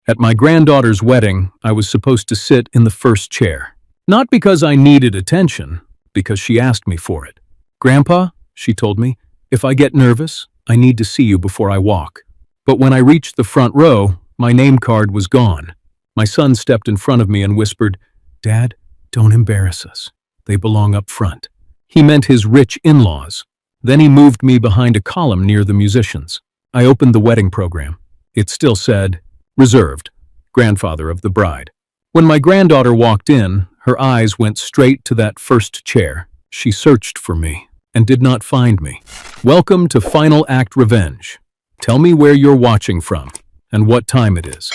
At my granddaughter's wedding, I was supposed to sit in the first chair. Not because I needed attention, because she asked me for it. "Grandpa," she told me, "if I get nervous, I need to see you before I walk." But when I reached the front row, my name card was gone. My son stepped in front of me and whispered, "Dad, don't embarrass us. They belong up front." He meant his rich in-laws. Then he moved me behind a column near the musicians. I opened the wedding program. It still said, "Reserved, grandfather of the bride." When my granddaughter walked in, her eyes went straight to that first chair. She searched for me and did not find me. "Welcome to Final Act Revenge. Tell me where you're watching from and what time it is.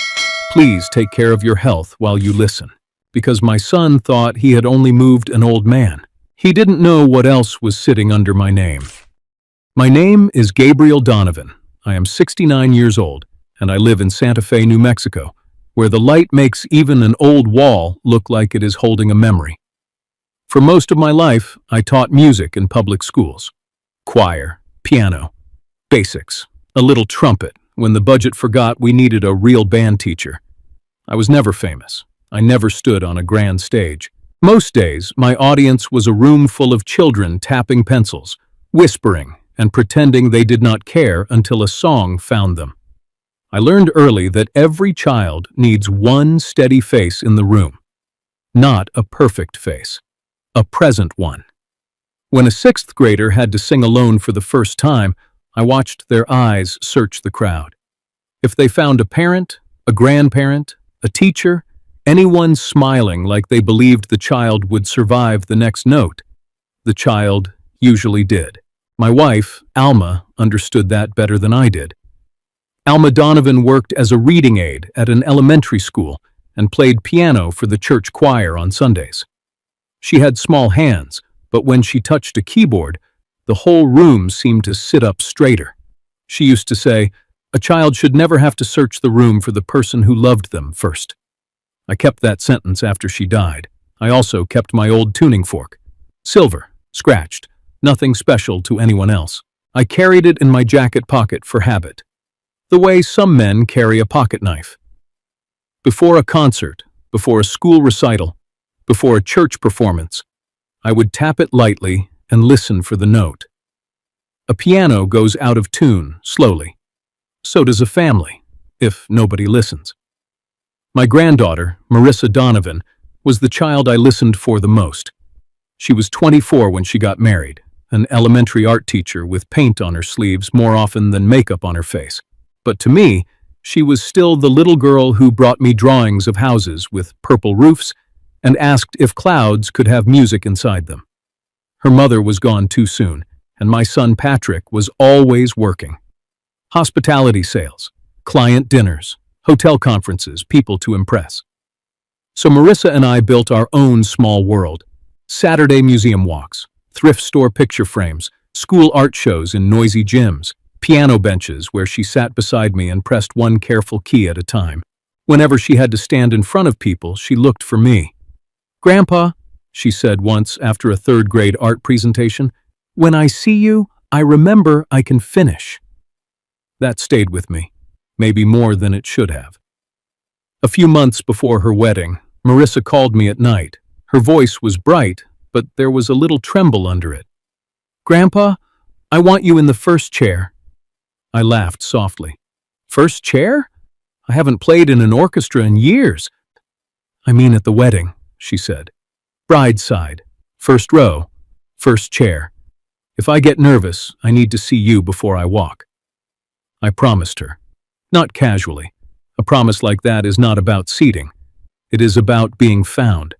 Please take care of your health while you listen." Because my son thought he had only moved an old man. He didn't know what else was sitting under my name. My name is Gabriel Donovan. I am 69 years old, and I live in Santa Fe, New Mexico, where the light makes even an old wall look like it is holding a memory. For most of my life, I taught music in public schools. Choir, piano, basics, a little trumpet when the budget forgot we needed a real band teacher. I was never famous. I never stood on a grand stage. Most days, my audience was a room full of children tapping pencils, whispering, and pretending they did not care until a song found them. I learned early that every child needs one steady face in the room. Not a perfect face, a present one. When a sixth grader had to sing alone for the first time, I watched their eyes search the crowd. If they found a parent, a grandparent, a teacher, anyone smiling like they believed the child would survive the next note, the child usually did. My wife, Alma, understood that better than I did. Alma Donovan worked as a reading aide at an elementary school and played piano for the church choir on Sundays. She had small hands, but when she touched a keyboard, the whole room seemed to sit up straighter. She used to say, "A child should never have to search the room for the person who loved them first." I kept that sentence after she died. I also kept my old tuning fork. Silver, scratched, nothing special to anyone else. I carried it in my jacket pocket for habit, the way some men carry a pocket knife. Before a concert, before a school recital, before a church performance, I would tap it lightly and listen for the note. A piano goes out of tune slowly. So does a family, if nobody listens. My granddaughter, Marissa Donovan, was the child I listened for the most. She was 24 when she got married, an elementary art teacher with paint on her sleeves more often than makeup on her face. But to me, she was still the little girl who brought me drawings of houses with purple roofs and asked if clouds could have music inside them. Her mother was gone too soon, and my son Patrick was always working. Hospitality sales, client dinners, hotel conferences, people to impress. So Marissa and I built our own small world. Saturday museum walks, thrift store picture frames, school art shows in noisy gyms, piano benches where she sat beside me and pressed one careful key at a time. Whenever she had to stand in front of people, she looked for me. "Grandpa," she said once after a third-grade art presentation, "when I see you, I remember I can finish." That stayed with me, maybe more than it should have. A few months before her wedding, Marissa called me at night. Her voice was bright, but there was a little tremble under it. "Grandpa, I want you in the first chair." I laughed softly. "First chair? I haven't played in an orchestra in years." "I mean at the wedding," she said. "Bride's side, first row, first chair. If I get nervous, I need to see you before I walk." I promised her. Not casually. A promise like that is not about seating. It is about being found.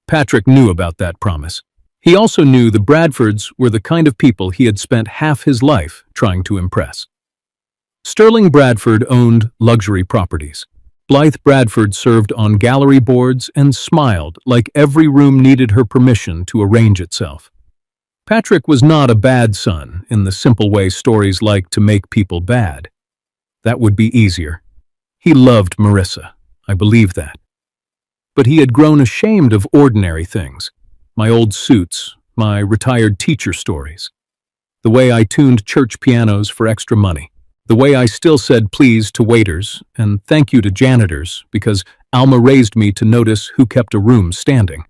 Patrick knew about that promise. He also knew the Bradfords were the kind of people he had spent half his life trying to impress. Sterling Bradford owned luxury properties. Blythe Bradford served on gallery boards and smiled like every room needed her permission to arrange itself. Patrick was not a bad son in the simple way stories like to make people bad. That would be easier. He loved Marissa. I believe that. But he had grown ashamed of ordinary things. My old suits, my retired teacher stories, the way I tuned church pianos for extra money. The way I still said please to waiters and thank you to janitors because Alma raised me to notice who kept a room standing.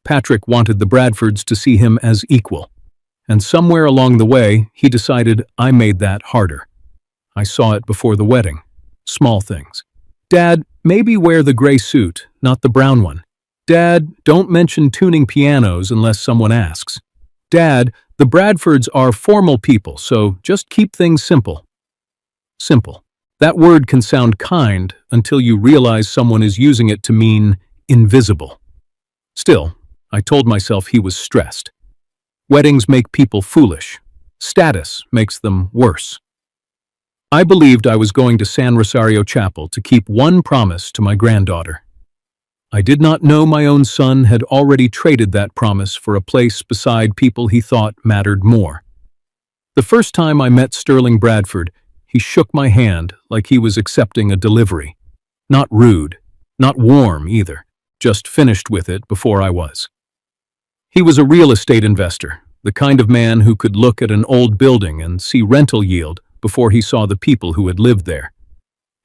Patrick wanted the Bradfords to see him as equal, and somewhere along the way, he decided I made that harder. I saw it before the wedding. Small things. Dad, maybe wear the gray suit, not the brown one. Dad, don't mention tuning pianos unless someone asks. Dad, the Bradfords are formal people, so just keep things simple. Simple. That word can sound kind until you realize someone is using it to mean invisible. Still, I told myself he was stressed. Weddings make people foolish. Status makes them worse. I believed I was going to San Rosario Chapel to keep one promise to my granddaughter. I did not know my own son had already traded that promise for a place beside people he thought mattered more. The first time I met Sterling Bradford, he shook my hand like he was accepting a delivery. Not rude, not warm either, just finished with it before I was. He was a real estate investor, the kind of man who could look at an old building and see rental yield before he saw the people who had lived there.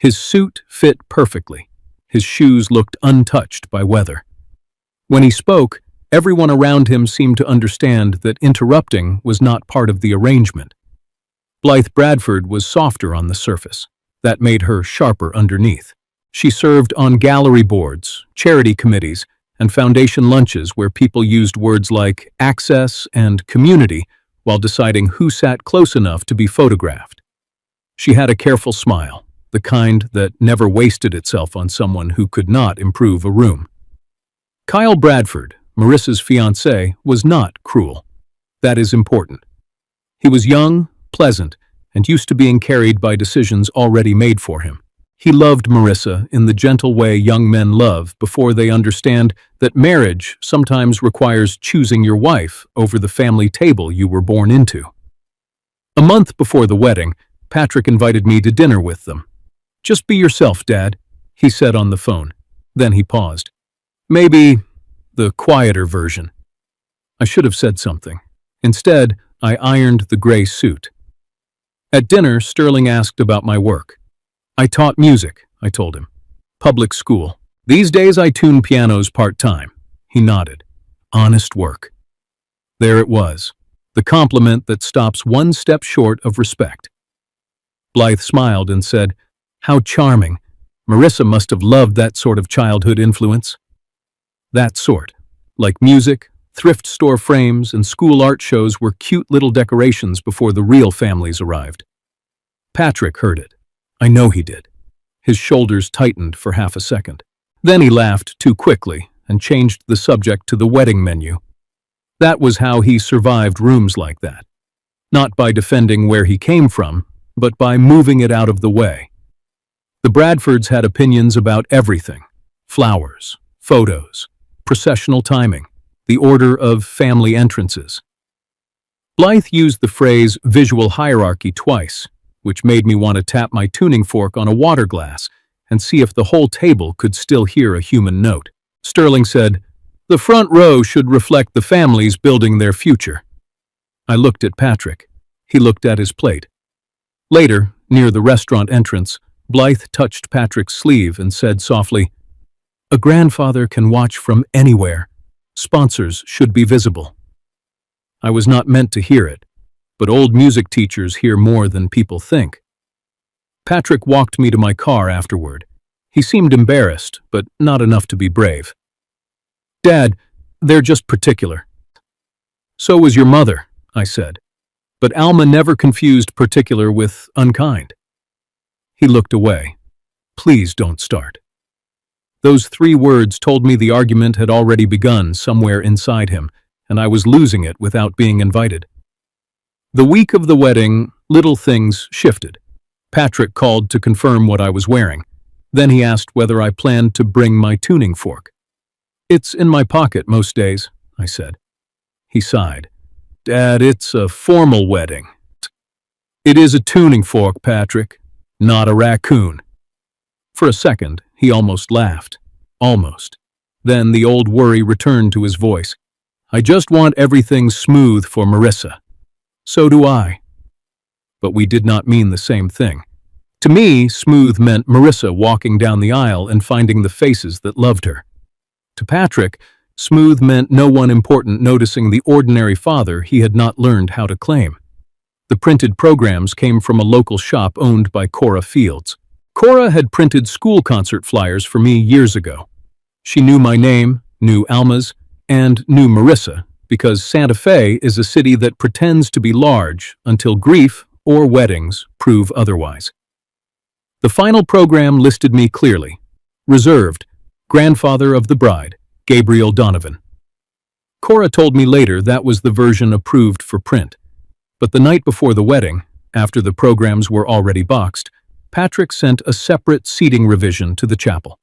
His suit fit perfectly. His shoes looked untouched by weather. When he spoke, everyone around him seemed to understand that interrupting was not part of the arrangement. Blythe Bradford was softer on the surface. That made her sharper underneath. She served on gallery boards, charity committees, and foundation lunches where people used words like access and community while deciding who sat close enough to be photographed. She had a careful smile, the kind that never wasted itself on someone who could not improve a room. Kyle Bradford, Marissa's fiancé, was not cruel. That is important. He was young, pleasant, and used to being carried by decisions already made for him. He loved Marissa in the gentle way young men love before they understand that marriage sometimes requires choosing your wife over the family table you were born into. A month before the wedding, Patrick invited me to dinner with them. "Just be yourself, Dad," he said on the phone. Then he paused. "Maybe the quieter version." I should have said something. Instead, I ironed the gray suit. At dinner, Sterling asked about my work. "I taught music," I told him. "Public school. These days I tune pianos part-time." He nodded. Honest work. There it was, the compliment that stops one step short of respect. Blythe smiled and said, "How charming. Marissa must have loved that sort of childhood influence." That sort, like music, thrift store frames, and school art shows were cute little decorations before the real families arrived. Patrick heard it. I know he did. His shoulders tightened for half a second. Then he laughed too quickly and changed the subject to the wedding menu. That was how he survived rooms like that. Not by defending where he came from, but by moving it out of the way. The Bradfords had opinions about everything: flowers, photos, processional timing, the order of family entrances. Blythe used the phrase visual hierarchy twice, which made me want to tap my tuning fork on a water glass and see if the whole table could still hear a human note. Sterling said, "The front row should reflect the families building their future." I looked at Patrick. He looked at his plate. Later, near the restaurant entrance, Blythe touched Patrick's sleeve and said softly, "A grandfather can watch from anywhere. Sponsors should be visible." I was not meant to hear it, but old music teachers hear more than people think. Patrick walked me to my car afterward. He seemed embarrassed, but not enough to be brave. "Dad, they're just particular." "So was your mother," I said. But Alma never confused particular with unkind. He looked away. "Please don't start." Those 3 words told me the argument had already begun somewhere inside him, and I was losing it without being invited. The week of the wedding, little things shifted. Patrick called to confirm what I was wearing. Then he asked whether I planned to bring my tuning fork. "It's in my pocket most days," I said. He sighed. "Dad, it's a formal wedding." "It is a tuning fork, Patrick, not a raccoon." For a second, he almost laughed. Almost. Then the old worry returned to his voice. "I just want everything smooth for Marissa." "So do I." but we did not mean the same thing. To me, smooth meant Marissa walking down the aisle and finding the faces that loved her. To Patrick, smooth meant no one important noticing the ordinary father he had not learned how to claim. The printed programs came from a local shop owned by Cora Fields. Cora had printed school concert flyers for me years ago. She knew my name, knew Alma's, and knew Marissa, because Santa Fe is a city that pretends to be large until grief or weddings prove otherwise. The final program listed me clearly. Reserved, grandfather of the bride, Gabriel Donovan. Cora told me later that was the version approved for print. But the night before the wedding, after the programs were already boxed, Patrick sent a separate seating revision to the chapel.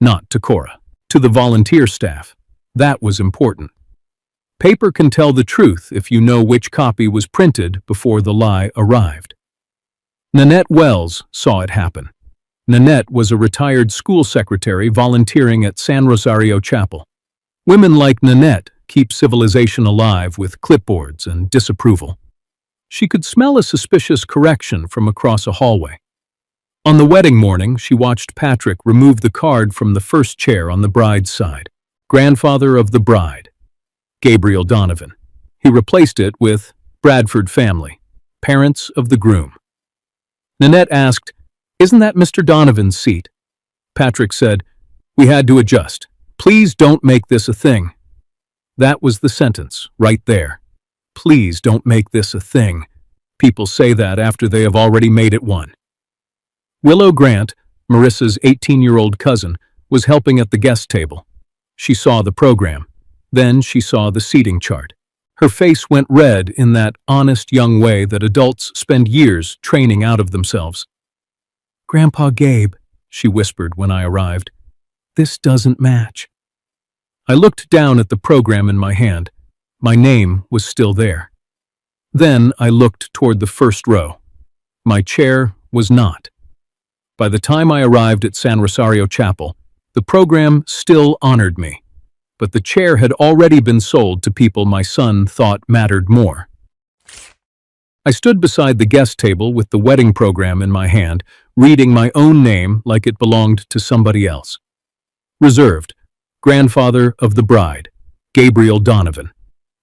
Not to Cora, to the volunteer staff. That was important. Paper can tell the truth if you know which copy was printed before the lie arrived. Nanette Wells saw it happen. Nanette was a retired school secretary volunteering at San Rosario Chapel. Women like Nanette keep civilization alive with clipboards and disapproval. She could smell a suspicious correction from across a hallway. On the wedding morning, she watched Patrick remove the card from the first chair on the bride's side. Grandfather of the bride, Gabriel Donovan. He replaced it with Bradford family, parents of the groom. Nanette asked, "Isn't that Mr. Donovan's seat?" Patrick said, "We had to adjust. Please don't make this a thing." That was the sentence, right there. Please don't make this a thing. People say that after they have already made it one. Willow Grant, Marissa's 18-year-old cousin, was helping at the guest table. She saw the program. Then she saw the seating chart. Her face went red in that honest young way that adults spend years training out of themselves. "Grandpa Gabe," she whispered when I arrived, "this doesn't match." I looked down at the program in my hand. My name was still there. Then I looked toward the first row. My chair was not. By the time I arrived at San Rosario Chapel, the program still honored me, but the chair had already been sold to people my son thought mattered more. I stood beside the guest table with the wedding program in my hand, reading my own name like it belonged to somebody else. Reserved, grandfather of the bride, Gabriel Donovan.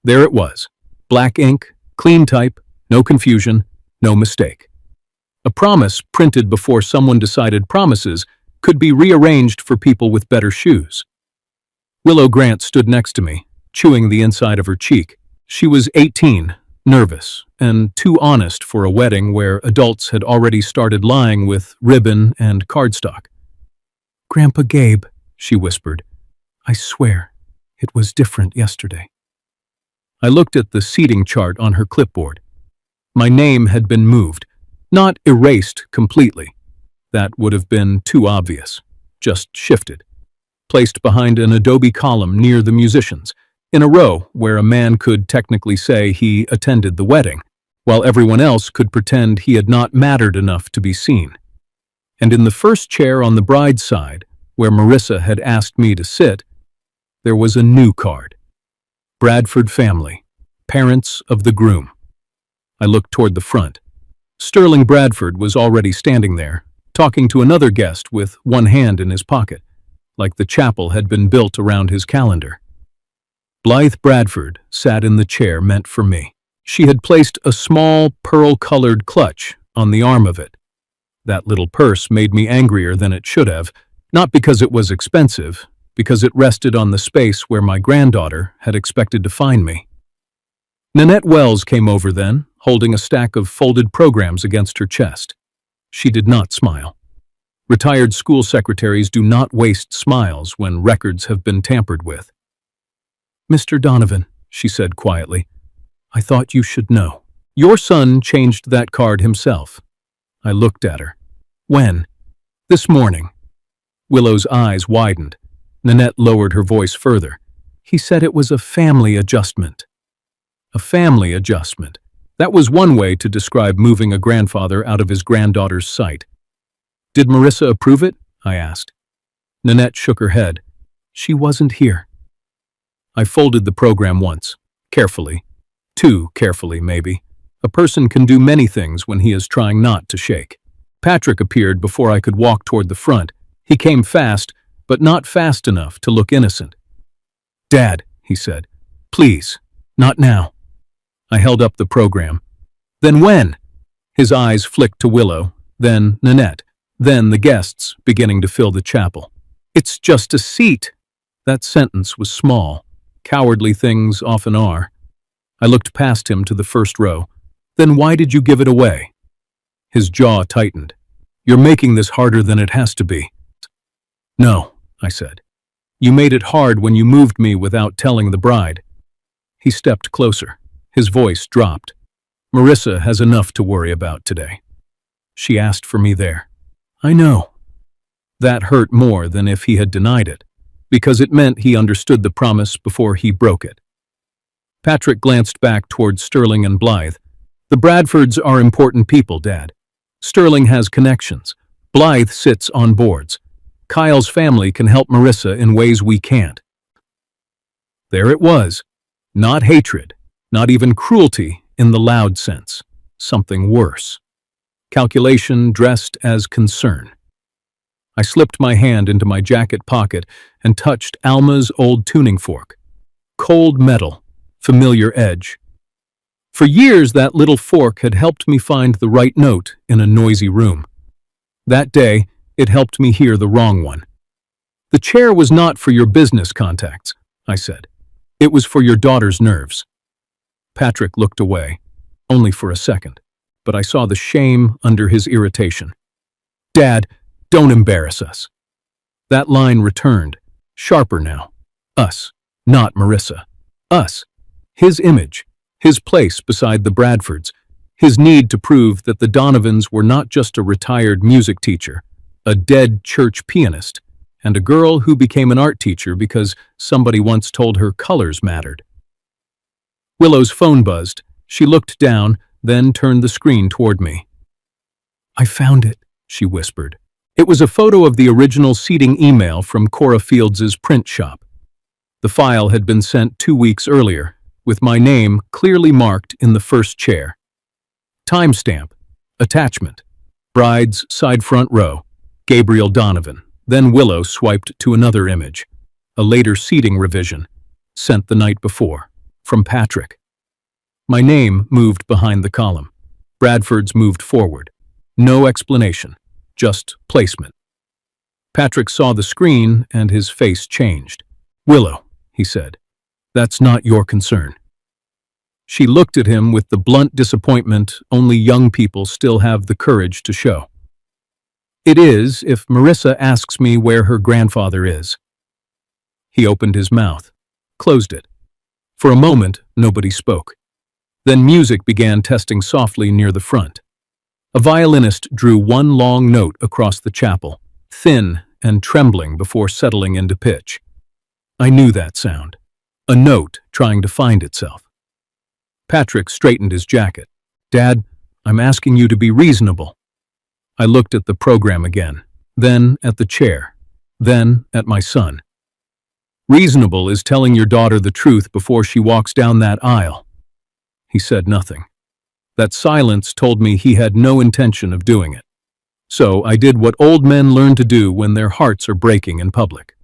There it was, black ink, clean type, no confusion, no mistake. A promise printed before someone decided promises could be rearranged for people with better shoes. Willow Grant stood next to me, chewing the inside of her cheek. She was 18, nervous, and too honest for a wedding where adults had already started lying with ribbon and cardstock. "Grandpa Gabe," she whispered, "I swear, it was different yesterday." I looked at the seating chart on her clipboard. My name had been moved, not erased completely. That would have been too obvious. Just shifted. Placed behind an adobe column near the musicians, in a row where a man could technically say he attended the wedding, while everyone else could pretend he had not mattered enough to be seen. And in the first chair on the bride's side, where Marissa had asked me to sit, there was a new card. Bradford family, parents of the groom. I looked toward the front. Sterling Bradford was already standing there, talking to another guest with one hand in his pocket, like the chapel had been built around his calendar. Blythe Bradford sat in the chair meant for me. She had placed a small, pearl-colored clutch on the arm of it. That little purse made me angrier than it should have, not because it was expensive, because it rested on the space where my granddaughter had expected to find me. Nanette Wells came over then, holding a stack of folded programs against her chest. She did not smile. Retired school secretaries do not waste smiles when records have been tampered with. "Mr. Donovan," she said quietly, "I thought you should know. Your son changed that card himself." I looked at her. "When?" "This morning." Willow's eyes widened. Nanette lowered her voice further. "He said it was a family adjustment." A family adjustment. That was one way to describe moving a grandfather out of his granddaughter's sight. "Did Marissa approve it?" I asked. Nanette shook her head. "She wasn't here." I folded the program once, carefully. Too carefully, maybe. A person can do many things when he is trying not to shake. Patrick appeared before I could walk toward the front. He came fast, but not fast enough to look innocent. "Dad," he said, "please, not now." I held up the program. "Then when?" His eyes flicked to Willow, then Nanette, then the guests beginning to fill the chapel. "It's just a seat." That sentence was small. Cowardly things often are. I looked past him to the first row. "Then why did you give it away?" His jaw tightened. "You're making this harder than it has to be." "No," I said. "You made it hard when you moved me without telling the bride." He stepped closer. His voice dropped. "Marissa has enough to worry about today. She asked for me there." "I know." That hurt more than if he had denied it, because it meant he understood the promise before he broke it. Patrick glanced back toward Sterling and Blythe. "The Bradfords are important people, Dad. Sterling has connections. Blythe sits on boards. Kyle's family can help Marissa in ways we can't." There it was. Not hatred, not even cruelty in the loud sense. Something worse. Calculation dressed as concern. I slipped my hand into my jacket pocket and touched Alma's old tuning fork. Cold metal, familiar edge. For years, that little fork had helped me find the right note in a noisy room. That day, it helped me hear the wrong one. "The chair was not for your business contacts," I said. "It was for your daughter's nerves." Patrick looked away, only for a second, but I saw the shame under his irritation. "Dad, don't embarrass us." That line returned, sharper now. Us, not Marissa. Us. His image, his place beside the Bradfords, his need to prove that the Donovans were not just a retired music teacher, a dead church pianist, and a girl who became an art teacher because somebody once told her colors mattered. Willow's phone buzzed. She looked down, then turned the screen toward me. "I found it," she whispered. It was a photo of the original seating email from Cora Fields's print shop. The file had been sent 2 weeks earlier, with my name clearly marked in the first chair. Timestamp. Attachment. Bride's side front row. Gabriel Donovan. Then Willow swiped to another image. A later seating revision. Sent the night before. From Patrick. My name moved behind the column. Bradford's moved forward. No explanation. Just placement. Patrick saw the screen and his face changed. "Willow," he said, "that's not your concern." She looked at him with the blunt disappointment only young people still have the courage to show. "It is if Marissa asks me where her grandfather is." He opened his mouth, closed it. For a moment, nobody spoke. Then music began testing softly near the front. A violinist drew one long note across the chapel, thin and trembling before settling into pitch. I knew that sound. A note trying to find itself. Patrick straightened his jacket. "Dad, I'm asking you to be reasonable." I looked at the program again, then at the chair, then at my son. "Reasonable is telling your daughter the truth before she walks down that aisle." He said nothing. That silence told me he had no intention of doing it. So I did what old men learn to do when their hearts are breaking in public.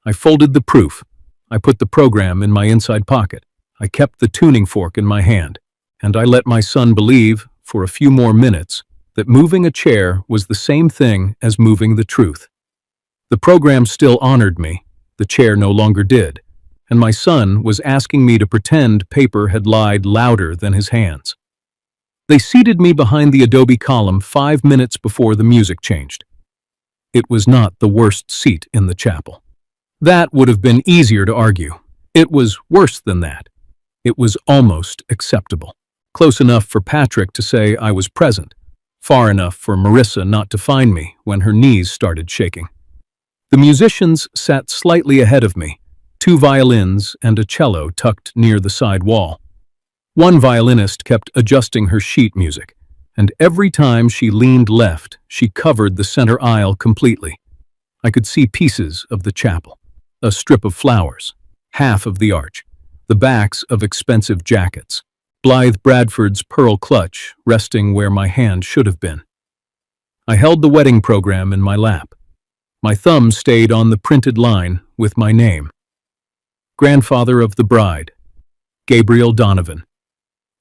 I folded the proof. I put the program in my inside pocket. I kept the tuning fork in my hand. And I let my son believe, for a few more minutes, that moving a chair was the same thing as moving the truth. The program still honored me. The chair no longer did. And my son was asking me to pretend paper had lied louder than his hands. They seated me behind the adobe column 5 minutes before the music changed. It was not the worst seat in the chapel. That would have been easier to argue. It was worse than that. It was almost acceptable. Close enough for Patrick to say I was present. Far enough for Marissa not to find me when her knees started shaking. The musicians sat slightly ahead of me, 2 violins and a cello tucked near the side wall. One violinist kept adjusting her sheet music, and every time she leaned left, she covered the center aisle completely. I could see pieces of the chapel, a strip of flowers, half of the arch, the backs of expensive jackets. Blythe Bradford's pearl clutch resting where my hand should have been. I held the wedding program in my lap. My thumb stayed on the printed line with my name. Grandfather of the bride, Gabriel Donovan.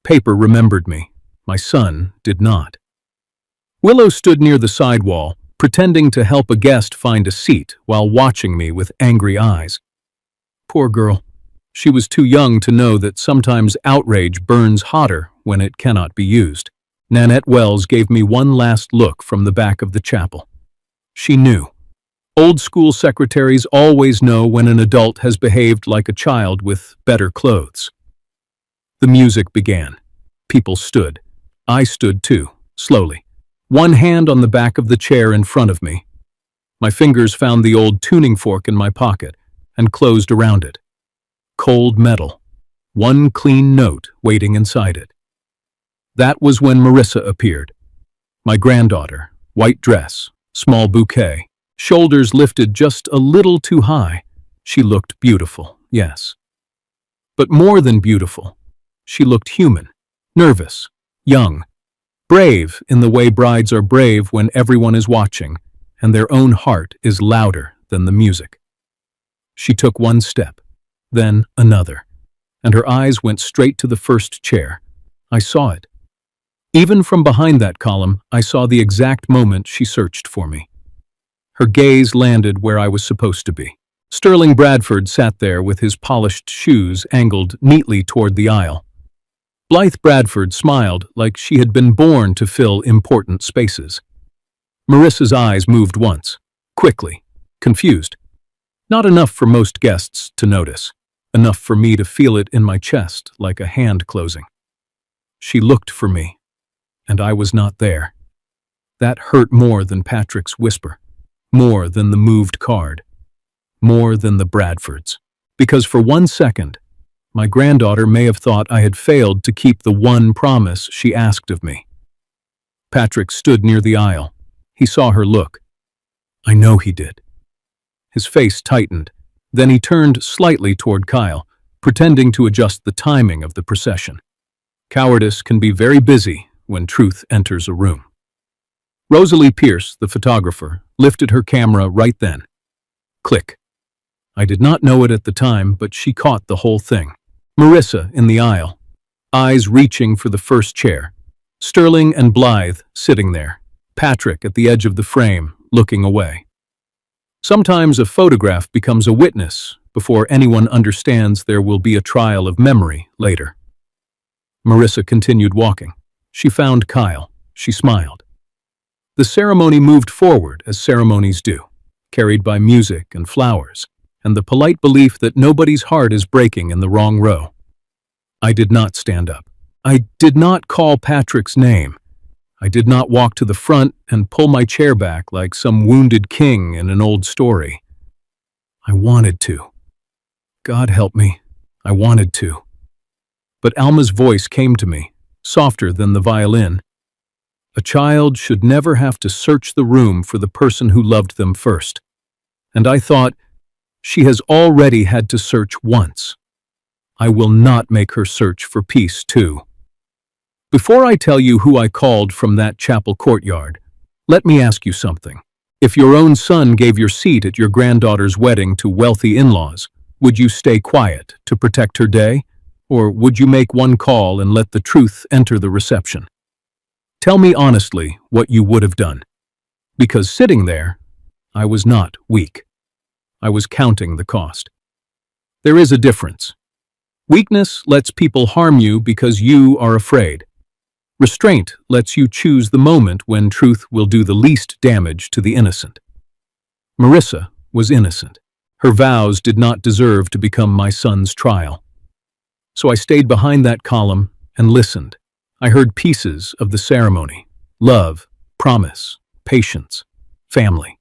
Paper remembered me. My son did not. Willow stood near the sidewall, pretending to help a guest find a seat while watching me with angry eyes. Poor girl. She was too young to know that sometimes outrage burns hotter when it cannot be used. Nanette Wells gave me one last look from the back of the chapel. She knew. Old school secretaries always know when an adult has behaved like a child with better clothes. The music began. People stood. I stood too, slowly. One hand on the back of the chair in front of me. My fingers found the old tuning fork in my pocket and closed around it. Cold metal. One clean note waiting inside it. That was when Marissa appeared. My granddaughter, white dress, small bouquet, shoulders lifted just a little too high. She looked beautiful, yes. But more than beautiful, she looked human, nervous, young, brave in the way brides are brave when everyone is watching and their own heart is louder than the music. She took one step, then another, and her eyes went straight to the first chair. I saw it. Even from behind that column, I saw the exact moment she searched for me. Her gaze landed where I was supposed to be. Sterling Bradford sat there with his polished shoes angled neatly toward the aisle. Blythe Bradford smiled like she had been born to fill important spaces. Marissa's eyes moved once, quickly, confused. Not enough for most guests to notice, enough for me to feel it in my chest like a hand closing. She looked for me, and I was not there. That hurt more than Patrick's whisper, more than the moved card, more than the Bradfords. Because for 1 second, my granddaughter may have thought I had failed to keep the one promise she asked of me. Patrick stood near the aisle. He saw her look. I know he did. His face tightened. Then he turned slightly toward Kyle, pretending to adjust the timing of the procession. Cowardice can be very busy when truth enters a room. Rosalie Pierce, the photographer, lifted her camera right then. Click. I did not know it at the time, but she caught the whole thing. Marissa in the aisle, eyes reaching for the first chair. Sterling and Blythe sitting there. Patrick at the edge of the frame, looking away. Sometimes a photograph becomes a witness before anyone understands there will be a trial of memory later. Marissa continued walking. She found Kyle. She smiled. The ceremony moved forward as ceremonies do, carried by music and flowers, and the polite belief that nobody's heart is breaking in the wrong row. I did not stand up. I did not call Patrick's name. I did not walk to the front and pull my chair back like some wounded king in an old story. I wanted to. God help me, I wanted to. But Alma's voice came to me, softer than the violin. A child should never have to search the room for the person who loved them first. And I thought, she has already had to search once. I will not make her search for peace too. Before I tell you who I called from that chapel courtyard, let me ask you something. If your own son gave your seat at your granddaughter's wedding to wealthy in-laws, would you stay quiet to protect her day? Or would you make one call and let the truth enter the reception? Tell me honestly what you would have done. Because sitting there, I was not weak. I was counting the cost. There is a difference. Weakness lets people harm you because you are afraid. Restraint lets you choose the moment when truth will do the least damage to the innocent. Marissa was innocent. Her vows did not deserve to become my son's trial. So I stayed behind that column and listened. I heard pieces of the ceremony. Love, promise, patience, family.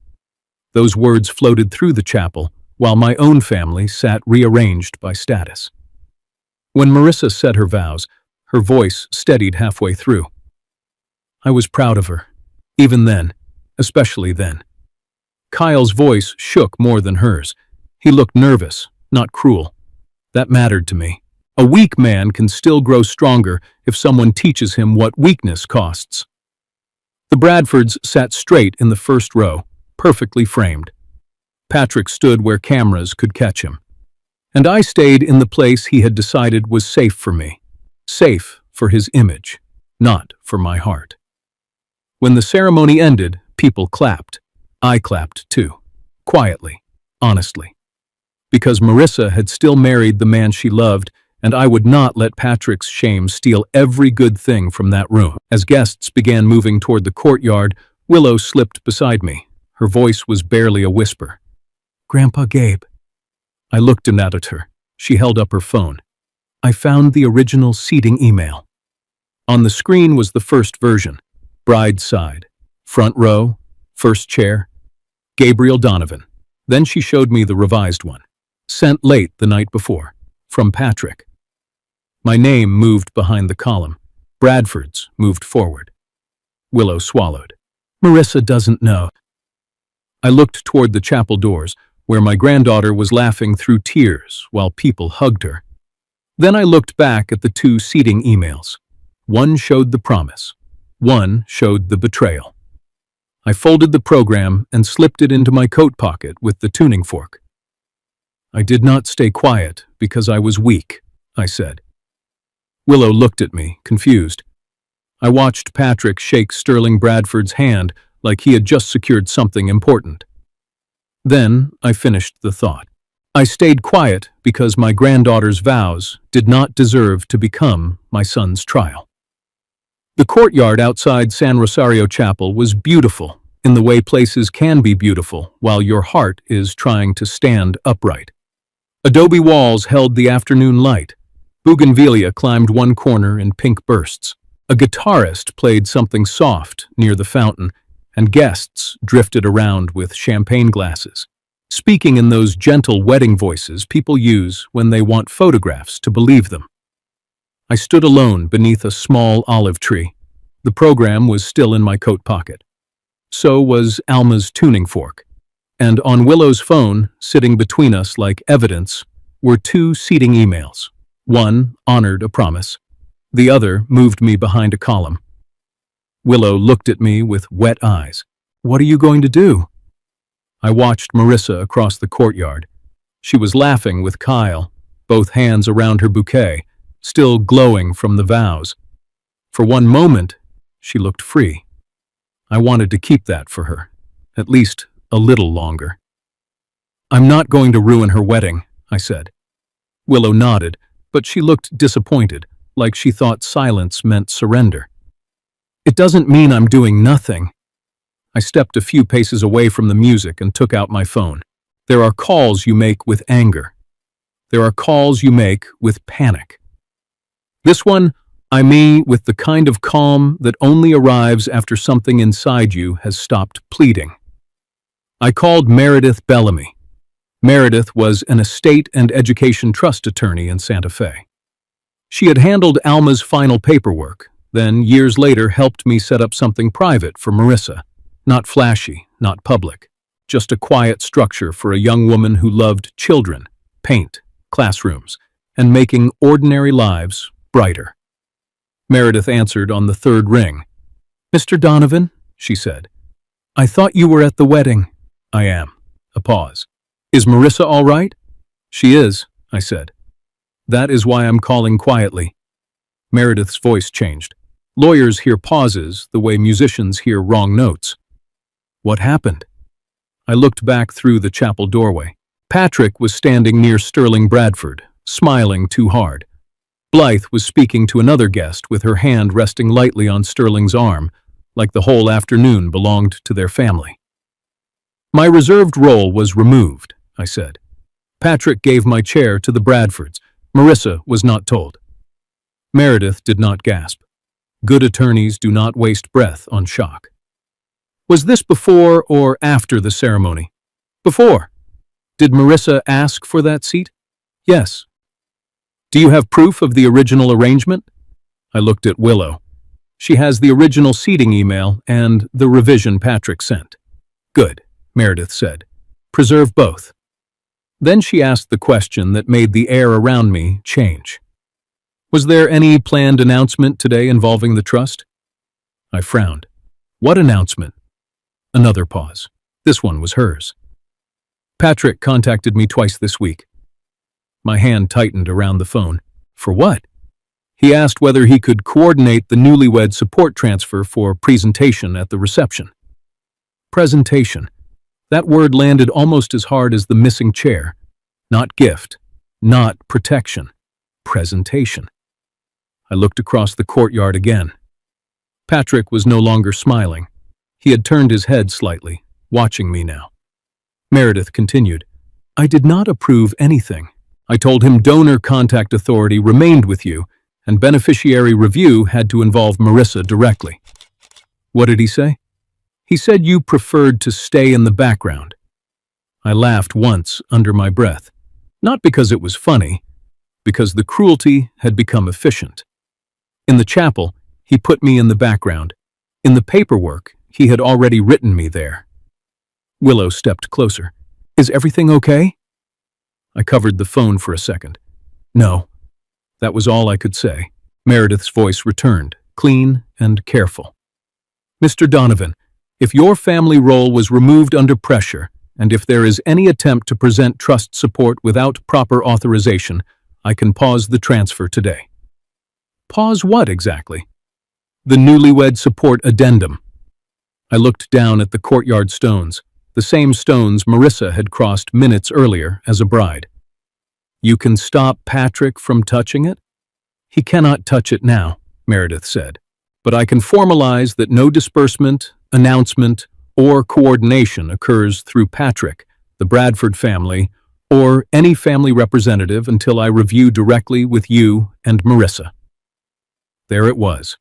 Those words floated through the chapel, while my own family sat rearranged by status. When Marissa said her vows, her voice steadied halfway through. I was proud of her, even then, especially then. Kyle's voice shook more than hers. He looked nervous, not cruel. That mattered to me. A weak man can still grow stronger if someone teaches him what weakness costs. The Bradfords sat straight in the first row, perfectly framed. Patrick stood where cameras could catch him. And I stayed in the place he had decided was safe for me. Safe for his image, not for my heart. When the ceremony ended, people clapped. I clapped too. Quietly, honestly. Because Marissa had still married the man she loved, and I would not let Patrick's shame steal every good thing from that room. As guests began moving toward the courtyard, Willow slipped beside me. Her voice was barely a whisper. "Grandpa Gabe." I looked in at her. She held up her phone. I found the original seating email. On the screen was the first version. Bride's side. Front row. First chair. Gabriel Donovan. Then she showed me the revised one. Sent late the night before. From Patrick. My name moved behind the column. Bradford's moved forward. Willow swallowed. Marissa doesn't know. I looked toward the chapel doors, where my granddaughter was laughing through tears while people hugged her. Then I looked back at the two seating emails. One showed the promise. One showed the betrayal. I folded the program and slipped it into my coat pocket with the tuning fork. I did not stay quiet because I was weak, I said. Willow looked at me, confused. I watched Patrick shake Sterling Bradford's hand like he had just secured something important. Then I finished the thought. I stayed quiet because my granddaughter's vows did not deserve to become my son's trial. The courtyard outside San Rosario Chapel was beautiful in the way places can be beautiful while your heart is trying to stand upright. Adobe walls held the afternoon light. Bougainvillea climbed one corner in pink bursts. A guitarist played something soft near the fountain, and guests drifted around with champagne glasses, speaking in those gentle wedding voices people use when they want photographs to believe them. I stood alone beneath a small olive tree. The program was still in my coat pocket. So was Alma's tuning fork. And on Willow's phone, sitting between us like evidence, were two seating emails. One honored a promise. The other moved me behind a column. Willow looked at me with wet eyes. "What are you going to do?" I watched Marissa across the courtyard. She was laughing with Kyle, both hands around her bouquet, still glowing from the vows. For one moment, she looked free. I wanted to keep that for her, at least a little longer. "I'm not going to ruin her wedding," I said. Willow nodded, but she looked disappointed, like she thought silence meant surrender. "It doesn't mean I'm doing nothing." I stepped a few paces away from the music and took out my phone. There are calls you make with anger. There are calls you make with panic. This one, I mean with the kind of calm that only arrives after something inside you has stopped pleading. I called Meredith Bellamy. Meredith was an estate and education trust attorney in Santa Fe. She had handled Alma's final paperwork, then years later helped me set up something private for Marissa. Not flashy, not public, just a quiet structure for a young woman who loved children, paint, classrooms, and making ordinary lives brighter. Meredith answered on the third ring. "Mr. Donovan," she said. "I thought you were at the wedding." "I am." A pause. "Is Marissa all right?" "She is," I said. "That is why I'm calling quietly." Meredith's voice changed. Lawyers hear pauses the way musicians hear wrong notes. "What happened?" I looked back through the chapel doorway. Patrick was standing near Sterling Bradford, smiling too hard. Blythe was speaking to another guest with her hand resting lightly on Sterling's arm, like the whole afternoon belonged to their family. My reserved role was removed, I said. Patrick gave my chair to the Bradfords. Marissa was not told. Meredith did not gasp. Good attorneys do not waste breath on shock. Was this before or after the ceremony? Before. Did Marissa ask for that seat? Yes. Do you have proof of the original arrangement? I looked at Willow. She has the original seating email and the revision Patrick sent. Good, Meredith said. Preserve both. Then she asked the question that made the air around me change. Was there any planned announcement today involving the trust? I frowned. What announcement? Another pause. This one was hers. Patrick contacted me twice this week. My hand tightened around the phone. For what? He asked whether he could coordinate the newlywed support transfer for presentation at the reception. Presentation. That word landed almost as hard as the missing chair. Not gift. Not protection. Presentation. I looked across the courtyard again. Patrick was no longer smiling. He had turned his head slightly, watching me now. Meredith continued, I did not approve anything. I told him donor contact authority remained with you, and beneficiary review had to involve Marissa directly. What did he say? He said you preferred to stay in the background. I laughed once under my breath, not because it was funny, because the cruelty had become efficient. In the chapel, he put me in the background. In the paperwork, he had already written me there. Willow stepped closer. Is everything okay? I covered the phone for a second. No. That was all I could say. Meredith's voice returned, clean and careful. Mr. Donovan, if your family role was removed under pressure, and if there is any attempt to present trust support without proper authorization, I can pause the transfer today. Pause what exactly? The newlywed support addendum. I looked down at the courtyard stones, the same stones Marissa had crossed minutes earlier as a bride. You can stop Patrick from touching it? He cannot touch it now, Meredith said, but I can formalize that no disbursement, announcement, or coordination occurs through Patrick, the Bradford family, or any family representative until I review directly with you and Marissa. There it was.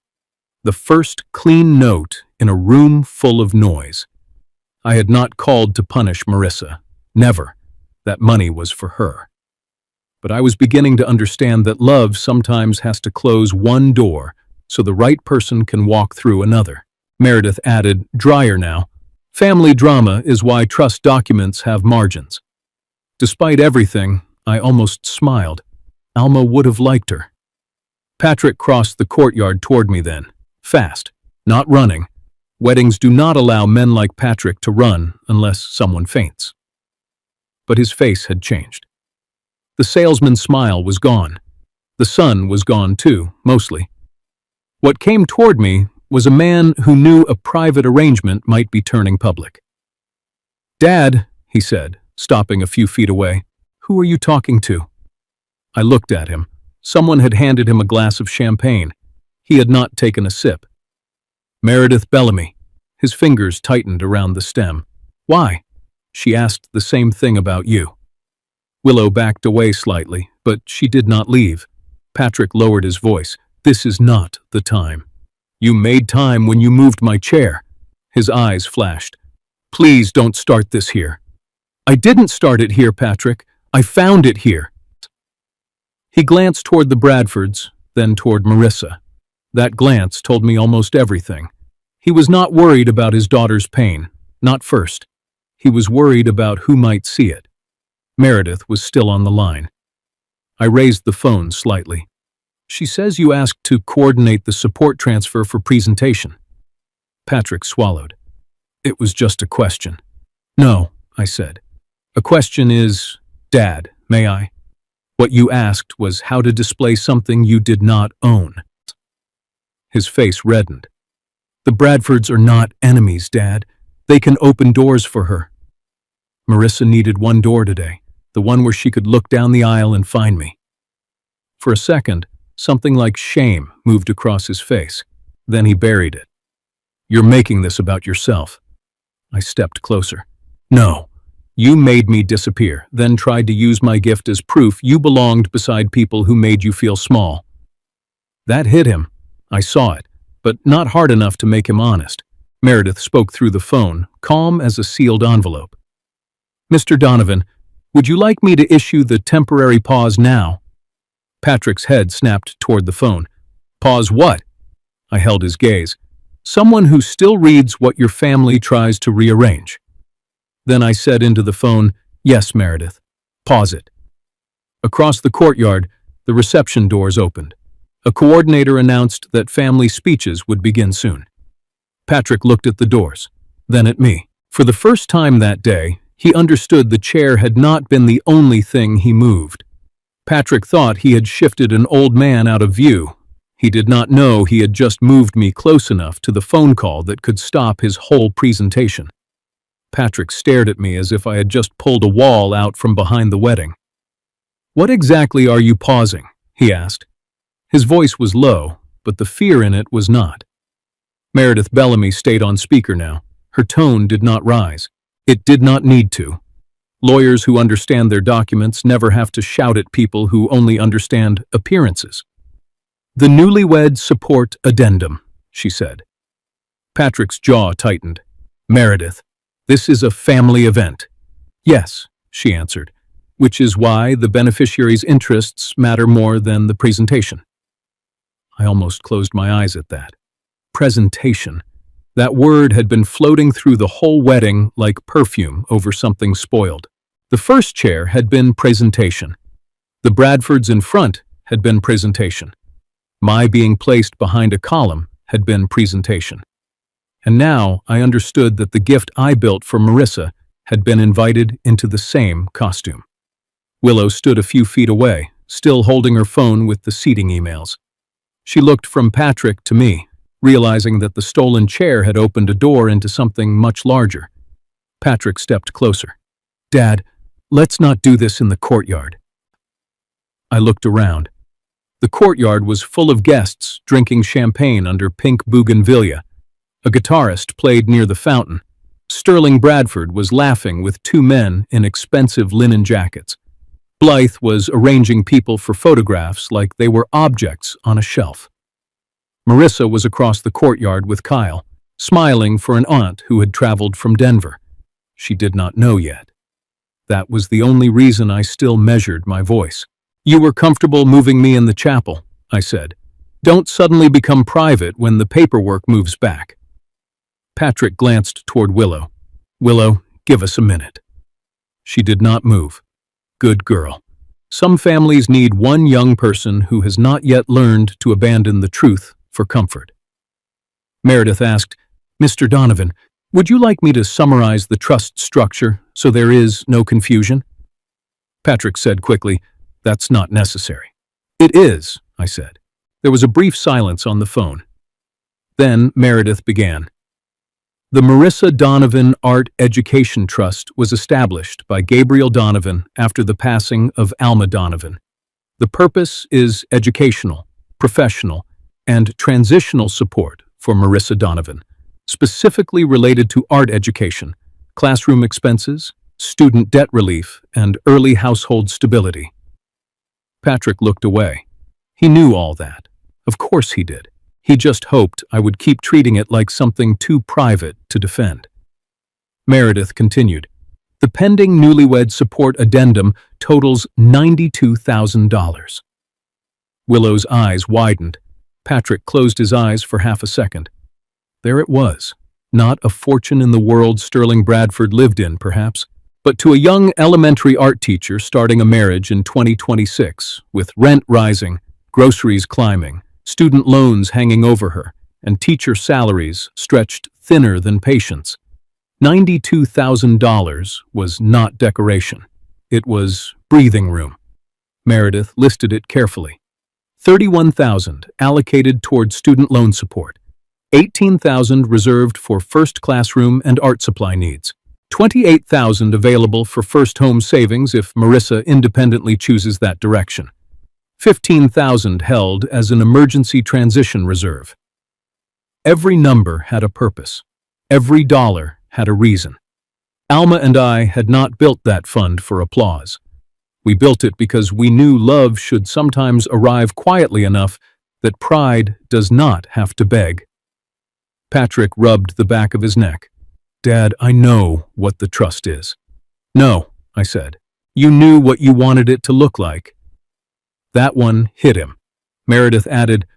The first clean note in a room full of noise. I had not called to punish Marissa. Never. That money was for her. But I was beginning to understand that love sometimes has to close one door so the right person can walk through another. Meredith added, drier now. Family drama is why trust documents have margins. Despite everything, I almost smiled. Alma would have liked her. Patrick crossed the courtyard toward me then. Fast, not running. Weddings do not allow men like Patrick to run unless someone faints. But his face had changed. The salesman's smile was gone. The sun was gone too, mostly. What came toward me was a man who knew a private arrangement might be turning public. Dad, he said, stopping a few feet away, who are you talking to? I looked at him. Someone had handed him a glass of champagne. He had not taken a sip. Meredith Bellamy. His fingers tightened around the stem. Why? She asked the same thing about you. Willow backed away slightly, but she did not leave. Patrick lowered his voice. This is not the time. You made time when you moved my chair. His eyes flashed. Please don't start this here. I didn't start it here, Patrick. I found it here. He glanced toward the Bradfords, then toward Marissa. That glance told me almost everything. He was not worried about his daughter's pain, not first. He was worried about who might see it. Meredith was still on the line. I raised the phone slightly. She says you asked to coordinate the support transfer for presentation. Patrick swallowed. It was just a question. No, I said. A question is, Dad, may I? What you asked was how to display something you did not own. His face reddened. The Bradfords are not enemies, Dad. They can open doors for her. Marissa needed one door today, the one where she could look down the aisle and find me. For a second, something like shame moved across his face. Then he buried it. You're making this about yourself. I stepped closer. No. You made me disappear, then tried to use my gift as proof you belonged beside people who made you feel small. That hit him. I saw it, but not hard enough to make him honest. Meredith spoke through the phone, calm as a sealed envelope. Mr. Donovan, would you like me to issue the temporary pause now? Patrick's head snapped toward the phone. Pause what? I held his gaze. Someone who still reads what your family tries to rearrange. Then I said into the phone, yes, Meredith. Pause it. Across the courtyard, the reception doors opened. A coordinator announced that family speeches would begin soon. Patrick looked at the doors, then at me. For the first time that day, he understood the chair had not been the only thing he moved. Patrick thought he had shifted an old man out of view. He did not know he had just moved me close enough to the phone call that could stop his whole presentation. Patrick stared at me as if I had just pulled a wall out from behind the wedding. "What exactly are you pausing?" he asked. His voice was low, but the fear in it was not. Meredith Bellamy stayed on speaker now. Her tone did not rise. It did not need to. Lawyers who understand their documents never have to shout at people who only understand appearances. "The newlywed support addendum," she said. Patrick's jaw tightened. "Meredith, this is a family event." "Yes," she answered, "which is why the beneficiary's interests matter more than the presentation." I almost closed my eyes at that. Presentation. That word had been floating through the whole wedding like perfume over something spoiled. The first chair had been presentation. The Bradfords in front had been presentation. My being placed behind a column had been presentation. And now I understood that the gift I built for Marissa had been invited into the same costume. Willow stood a few feet away, still holding her phone with the seating emails. She looked from Patrick to me, realizing that the stolen chair had opened a door into something much larger. Patrick stepped closer. "Dad, let's not do this in the courtyard." I looked around. The courtyard was full of guests drinking champagne under pink bougainvillea. A guitarist played near the fountain. Sterling Bradford was laughing with two men in expensive linen jackets. Blythe was arranging people for photographs like they were objects on a shelf. Marissa was across the courtyard with Kyle, smiling for an aunt who had traveled from Denver. She did not know yet. That was the only reason I still measured my voice. "You were comfortable moving me in the chapel," I said. "Don't suddenly become private when the paperwork moves back." Patrick glanced toward Willow. "Willow, give us a minute." She did not move. Good girl. Some families need one young person who has not yet learned to abandon the truth for comfort. Meredith asked, "Mr. Donovan, would you like me to summarize the trust structure so there is no confusion?" Patrick said quickly, "That's not necessary." "It is," I said. There was a brief silence on the phone. Then Meredith began. The Marissa Donovan Art Education Trust was established by Gabriel Donovan after the passing of Alma Donovan. The purpose is educational, professional, and transitional support for Marissa Donovan, specifically related to art education, classroom expenses, student debt relief, and early household stability. Patrick looked away. He knew all that. Of course he did. He just hoped I would keep treating it like something too private to defend. Meredith continued. The pending newlywed support addendum totals $92,000. Willow's eyes widened. Patrick closed his eyes for half a second. There it was. Not a fortune in the world Sterling Bradford lived in, perhaps, but to a young elementary art teacher starting a marriage in 2026, with rent rising, groceries climbing, student loans hanging over her, and teacher salaries stretched thinner than patience. $92,000 was not decoration. It was breathing room. Meredith listed it carefully. $31,000 allocated toward student loan support. $18,000 reserved for first classroom and art supply needs. $28,000 available for first home savings if Marissa independently chooses that direction. $15,000 held as an emergency transition reserve. Every number had a purpose. Every dollar had a reason. Alma and I had not built that fund for applause. We built it because we knew love should sometimes arrive quietly enough that pride does not have to beg. Patrick rubbed the back of his neck. Dad, I know what the trust is. No, I said. You knew what you wanted it to look like. That one hit him. Meredith added,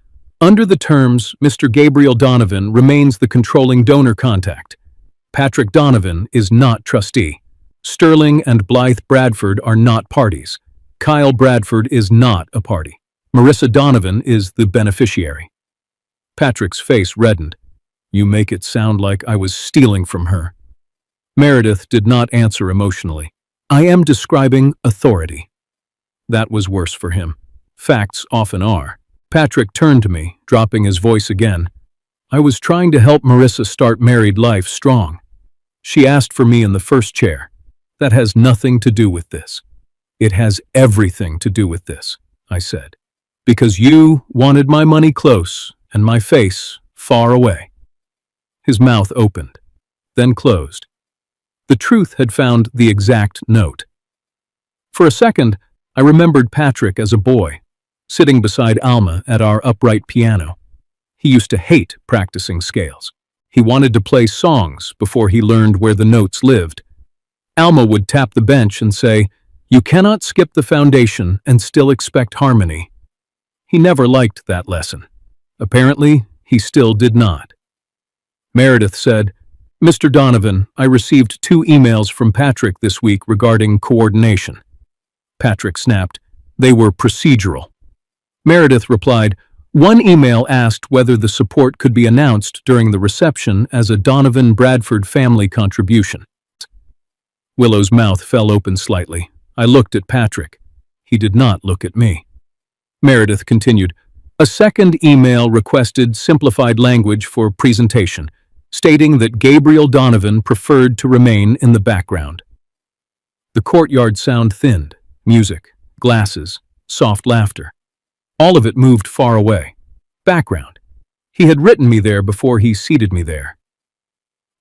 under the terms, Mr. Gabriel Donovan remains the controlling donor contact. Patrick Donovan is not trustee. Sterling and Blythe Bradford are not parties. Kyle Bradford is not a party. Marissa Donovan is the beneficiary. Patrick's face reddened. You make it sound like I was stealing from her. Meredith did not answer emotionally. I am describing authority. That was worse for him. Facts often are. Patrick turned to me, dropping his voice again. I was trying to help Marissa start married life strong. She asked for me in the first chair. That has nothing to do with this. It has everything to do with this, I said. Because you wanted my money close and my face far away. His mouth opened, then closed. The truth had found the exact note. For a second, I remembered Patrick as a boy, sitting beside Alma at our upright piano. He used to hate practicing scales. He wanted to play songs before he learned where the notes lived. Alma would tap the bench and say, "You cannot skip the foundation and still expect harmony." He never liked that lesson. Apparently, he still did not. Meredith said, "Mr. Donovan, I received 2 emails from Patrick this week regarding coordination." Patrick snapped, "They were procedural." Meredith replied, "One email asked whether the support could be announced during the reception as a Donovan-Bradford family contribution." Willow's mouth fell open slightly. I looked at Patrick. He did not look at me. Meredith continued, "A second email requested simplified language for presentation, stating that Gabriel Donovan preferred to remain in the background." The courtyard sound thinned. Music, glasses, soft laughter. All of it moved far away. Background. He had written me there before he seated me there.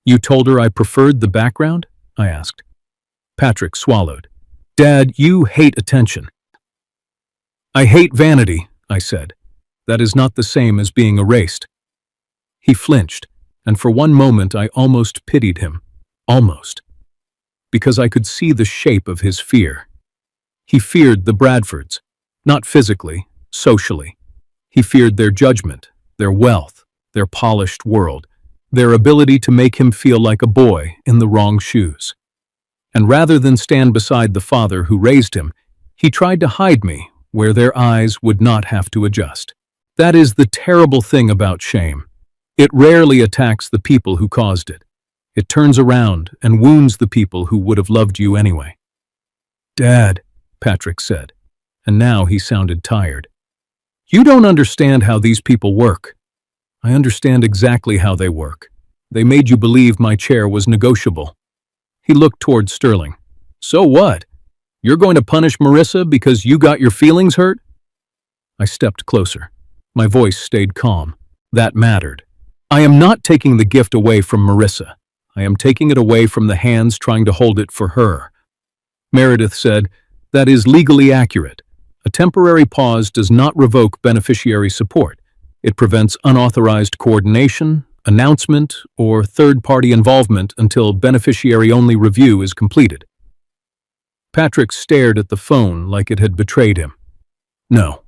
"You told her I preferred the background?" I asked. Patrick swallowed. "Dad, you hate attention." "I hate vanity," I said. "That is not the same as being erased." He flinched, and for one moment I almost pitied him. Almost. Because I could see the shape of his fear. He feared the Bradfords, not physically, socially. He feared their judgment, their wealth, their polished world, their ability to make him feel like a boy in the wrong shoes. And rather than stand beside the father who raised him, he tried to hide me where their eyes would not have to adjust. That is the terrible thing about shame. It rarely attacks the people who caused it. It turns around and wounds the people who would have loved you anyway. "Dad," Patrick said, and now he sounded tired. "You don't understand how these people work." "I understand exactly how they work. They made you believe my chair was negotiable." He looked toward Sterling. "So what? You're going to punish Marissa because you got your feelings hurt?" I stepped closer. My voice stayed calm. That mattered. "I am not taking the gift away from Marissa. I am taking it away from the hands trying to hold it for her." Meredith said, "That is legally accurate. A temporary pause does not revoke beneficiary support. It prevents unauthorized coordination, announcement, or third-party involvement until beneficiary-only review is completed." Patrick stared at the phone like it had betrayed him. No.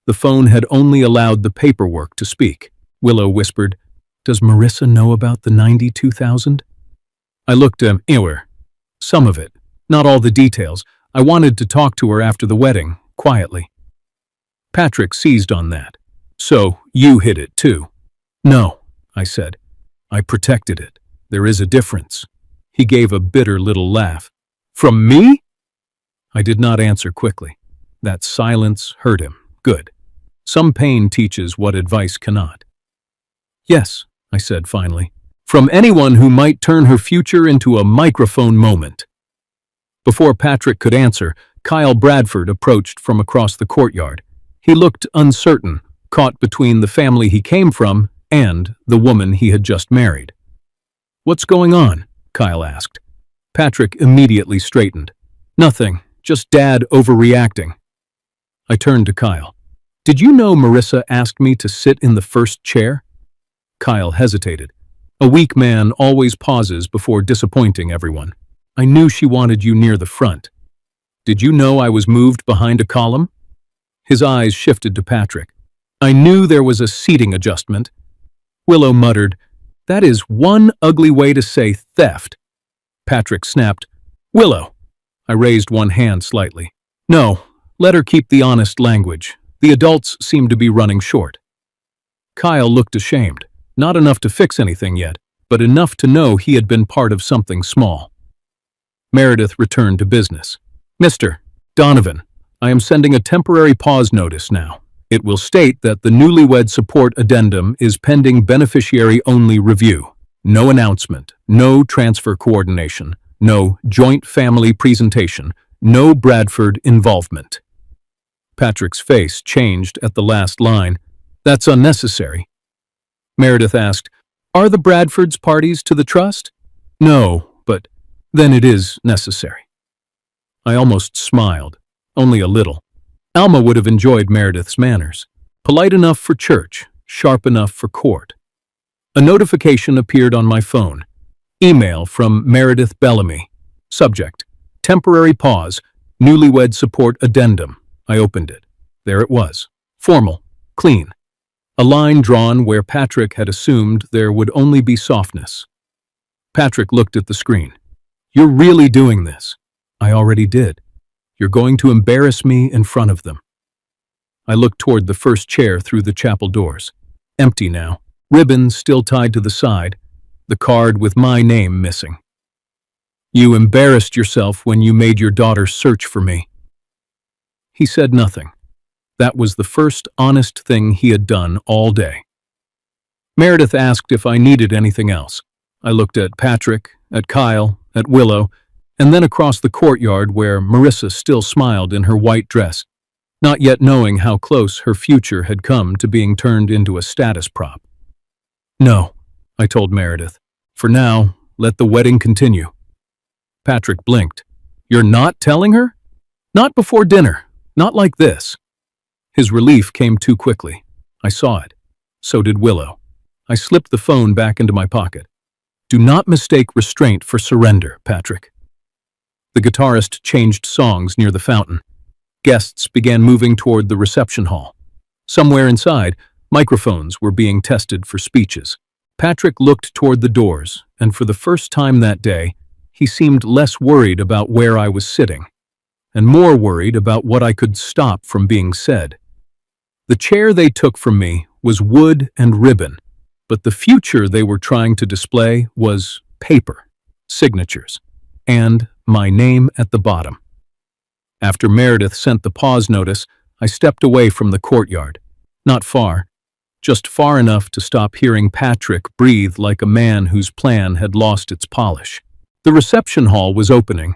The phone had only allowed the paperwork to speak. Willow whispered, "Does Marissa know about the 92,000? I looked at him. Some of it. Not all the details. I wanted to talk to her after the wedding, quietly. Patrick seized on that. "So, you hid it too?" "No," I said. "I protected it. There is a difference." He gave a bitter little laugh. "From me?" I did not answer quickly. That silence hurt him. Good. Some pain teaches what advice cannot. "Yes," I said finally. "From anyone who might turn her future into a microphone moment." Before Patrick could answer, Kyle Bradford approached from across the courtyard. He looked uncertain, caught between the family he came from and the woman he had just married. "What's going on?" Kyle asked. Patrick immediately straightened. "Nothing, just Dad overreacting." I turned to Kyle. "Did you know Marissa asked me to sit in the first chair?" Kyle hesitated. A weak man always pauses before disappointing everyone. "I knew she wanted you near the front." "Did you know I was moved behind a column?" His eyes shifted to Patrick. "I knew there was a seating adjustment." Willow muttered, "That is one ugly way to say theft." Patrick snapped, "Willow!" I raised one hand slightly. "No, let her keep the honest language. The adults seemed to be running short. Kyle looked ashamed, not enough to fix anything yet, but enough to know he had been part of something small. Meredith returned to business. Mr. Donovan, I am sending a temporary pause notice now. It will state that the newlywed support addendum is pending beneficiary-only review. No announcement, no transfer coordination, no joint family presentation, no Bradford involvement. Patrick's face changed at the last line. That's unnecessary. Meredith asked, Are the Bradfords parties to the trust? No, but then it is necessary. I almost smiled, only a little. Alma would have enjoyed Meredith's manners. Polite enough for church, sharp enough for court. A notification appeared on my phone. Email from Meredith Bellamy. Subject, temporary pause, newlywed support addendum. I opened it. There it was. Formal, clean. A line drawn where Patrick had assumed there would only be softness. Patrick looked at the screen. You're really doing this. I already did. You're going to embarrass me in front of them. I looked toward the first chair through the chapel doors. Empty now. Ribbons still tied to the side. The card with my name missing. You embarrassed yourself when you made your daughter search for me. He said nothing. That was the first honest thing he had done all day. Meredith asked if I needed anything else. I looked at Patrick, at Kyle, at Willow, and then across the courtyard where Marissa still smiled in her white dress, not yet knowing how close her future had come to being turned into a status prop. No, I told Meredith. For now, let the wedding continue. Patrick blinked. You're not telling her? Not before dinner. Not like this. His relief came too quickly. I saw it. So did Willow. I slipped the phone back into my pocket. Do not mistake restraint for surrender, Patrick. The guitarist changed songs near the fountain. Guests began moving toward the reception hall. Somewhere inside, microphones were being tested for speeches. Patrick looked toward the doors, and for the first time that day, he seemed less worried about where I was sitting, and more worried about what I could stop from being said. The chair they took from me was wood and ribbon, but the future they were trying to display was paper, signatures, and my name at the bottom. After Meredith sent the pause notice, I stepped away from the courtyard. Not far, just far enough to stop hearing Patrick breathe like a man whose plan had lost its polish. The reception hall was opening.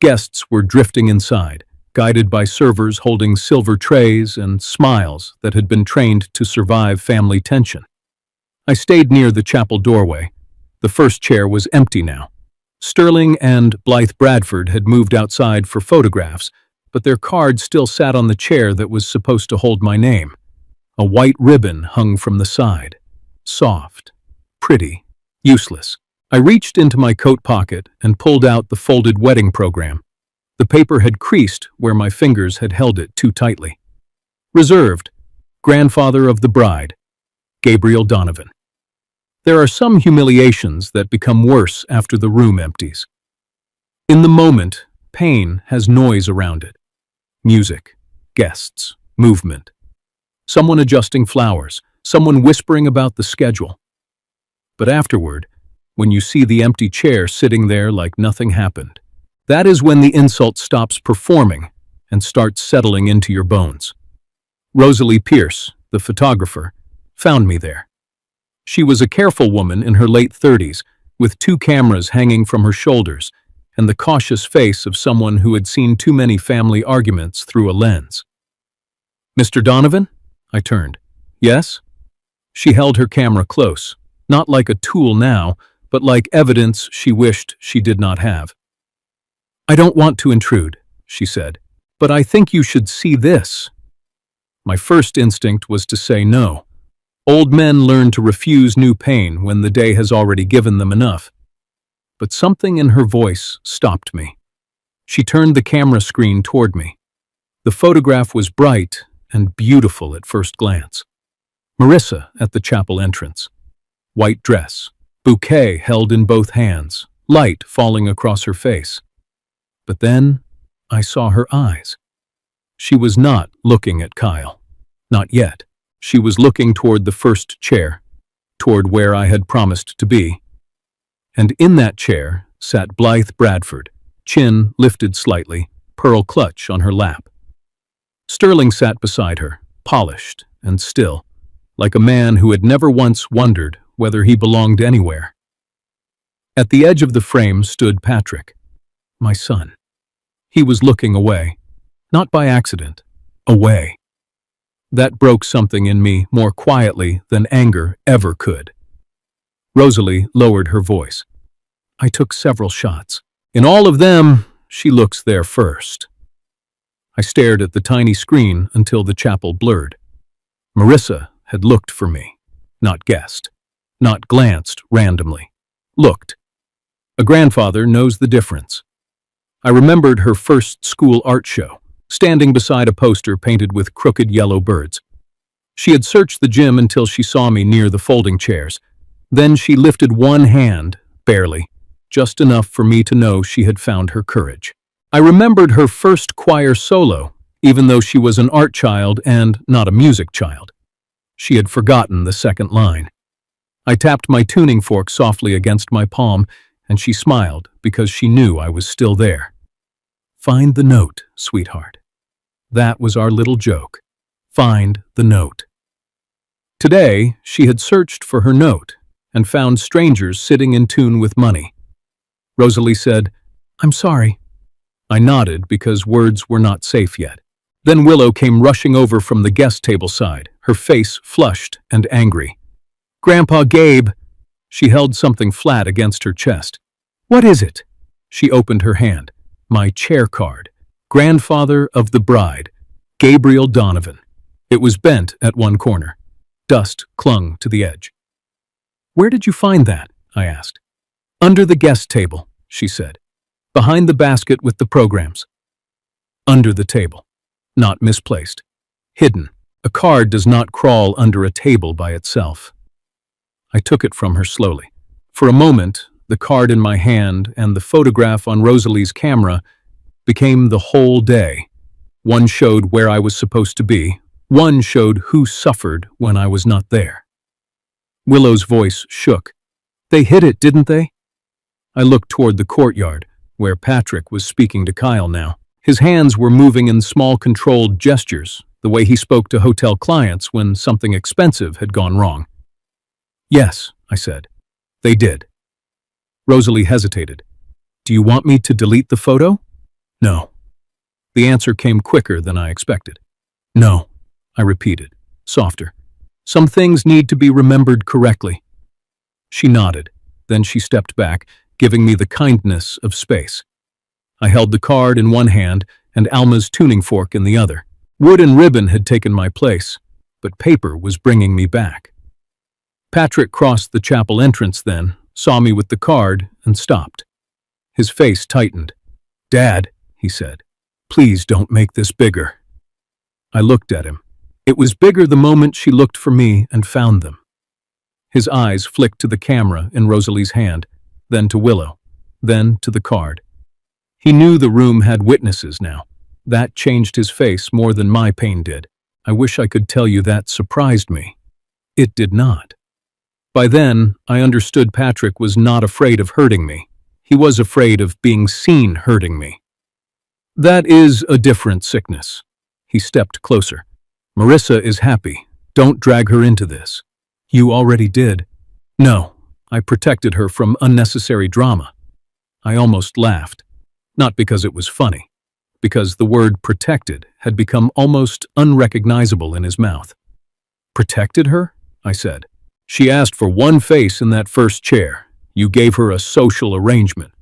Guests were drifting inside, guided by servers holding silver trays and smiles that had been trained to survive family tension. I stayed near the chapel doorway. The first chair was empty now. Sterling and Blythe Bradford had moved outside for photographs, but their card still sat on the chair that was supposed to hold my name. A white ribbon hung from the side. Soft, pretty, useless. I reached into my coat pocket and pulled out the folded wedding program. The paper had creased where my fingers had held it too tightly. Reserved, grandfather of the bride, Gabriel Donovan. There are some humiliations that become worse after the room empties. In the moment, pain has noise around it. Music, guests, movement. Someone adjusting flowers, someone whispering about the schedule. But afterward, when you see the empty chair sitting there like nothing happened, that is when the insult stops performing and starts settling into your bones. Rosalie Pierce, the photographer, found me there. She was a careful woman in her late 30s, with 2 cameras hanging from her shoulders and the cautious face of someone who had seen too many family arguments through a lens. Mr. Donovan? I turned. Yes? She held her camera close, not like a tool now, but like evidence she wished she did not have. I don't want to intrude, she said, but I think you should see this. My first instinct was to say no. Old men learn to refuse new pain when the day has already given them enough. But something in her voice stopped me. She turned the camera screen toward me. The photograph was bright and beautiful at first glance. Marissa at the chapel entrance. White dress, bouquet held in both hands, light falling across her face. But then I saw her eyes. She was not looking at Kyle. Not yet. She was looking toward the first chair, toward where I had promised to be. And in that chair sat Blythe Bradford, chin lifted slightly, pearl clutch on her lap. Sterling sat beside her, polished and still, like a man who had never once wondered whether he belonged anywhere. At the edge of the frame stood Patrick, my son. He was looking away, not by accident, away. That broke something in me more quietly than anger ever could. Rosalie lowered her voice. I took several shots. In all of them, she looks there first. I stared at the tiny screen until the chapel blurred. Marissa had looked for me, not guessed, not glanced randomly. Looked. A grandfather knows the difference. I remembered her first school art show, standing beside a poster painted with crooked yellow birds. She had searched the gym until she saw me near the folding chairs. Then she lifted one hand, barely, just enough for me to know she had found her courage. I remembered her first choir solo, even though she was an art child and not a music child. She had forgotten the second line. I tapped my tuning fork softly against my palm, and she smiled because she knew I was still there. Find the note, sweetheart. That was our little joke. Find the note. Today, she had searched for her note and found strangers sitting in tune with money. Rosalie said, I'm sorry. I nodded because words were not safe yet. Then Willow came rushing over from the guest table side, her face flushed and angry. Grandpa Gabe. She held something flat against her chest. What is it? She opened her hand. My chair card. Grandfather of the bride. Gabriel Donovan. It was bent at one corner. Dust clung to the edge. Where did you find that? I asked. Under the guest table, she said. Behind the basket with the programs. Under the table. Not misplaced. Hidden. A card does not crawl under a table by itself. I took it from her slowly. For a moment, the card in my hand and the photograph on Rosalie's camera became the whole day. One showed where I was supposed to be. One showed who suffered when I was not there. Willow's voice shook. They hid it, didn't they? I looked toward the courtyard, where Patrick was speaking to Kyle now. His hands were moving in small controlled gestures, the way he spoke to hotel clients when something expensive had gone wrong. Yes, I said. They did. Rosalie hesitated. Do you want me to delete the photo? No. The answer came quicker than I expected. No, I repeated, softer. Some things need to be remembered correctly. She nodded. Then she stepped back, giving me the kindness of space. I held the card in one hand and Alma's tuning fork in the other. Wood and ribbon had taken my place, but paper was bringing me back. Patrick crossed the chapel entrance then, saw me with the card, and stopped. His face tightened. Dad, he said, please don't make this bigger. I looked at him. It was bigger the moment she looked for me and found them. His eyes flicked to the camera in Rosalie's hand, then to Willow, then to the card. He knew the room had witnesses now. That changed his face more than my pain did. I wish I could tell you that surprised me. It did not. By then, I understood Patrick was not afraid of hurting me. He was afraid of being seen hurting me. That is a different sickness. He stepped closer. Marissa is happy. Don't drag her into this. You already did. No, I protected her from unnecessary drama. I almost laughed. Not because it was funny, because the word protected had become almost unrecognizable in his mouth. Protected her? I said. She asked for one face in that first chair. You gave her a social arrangement.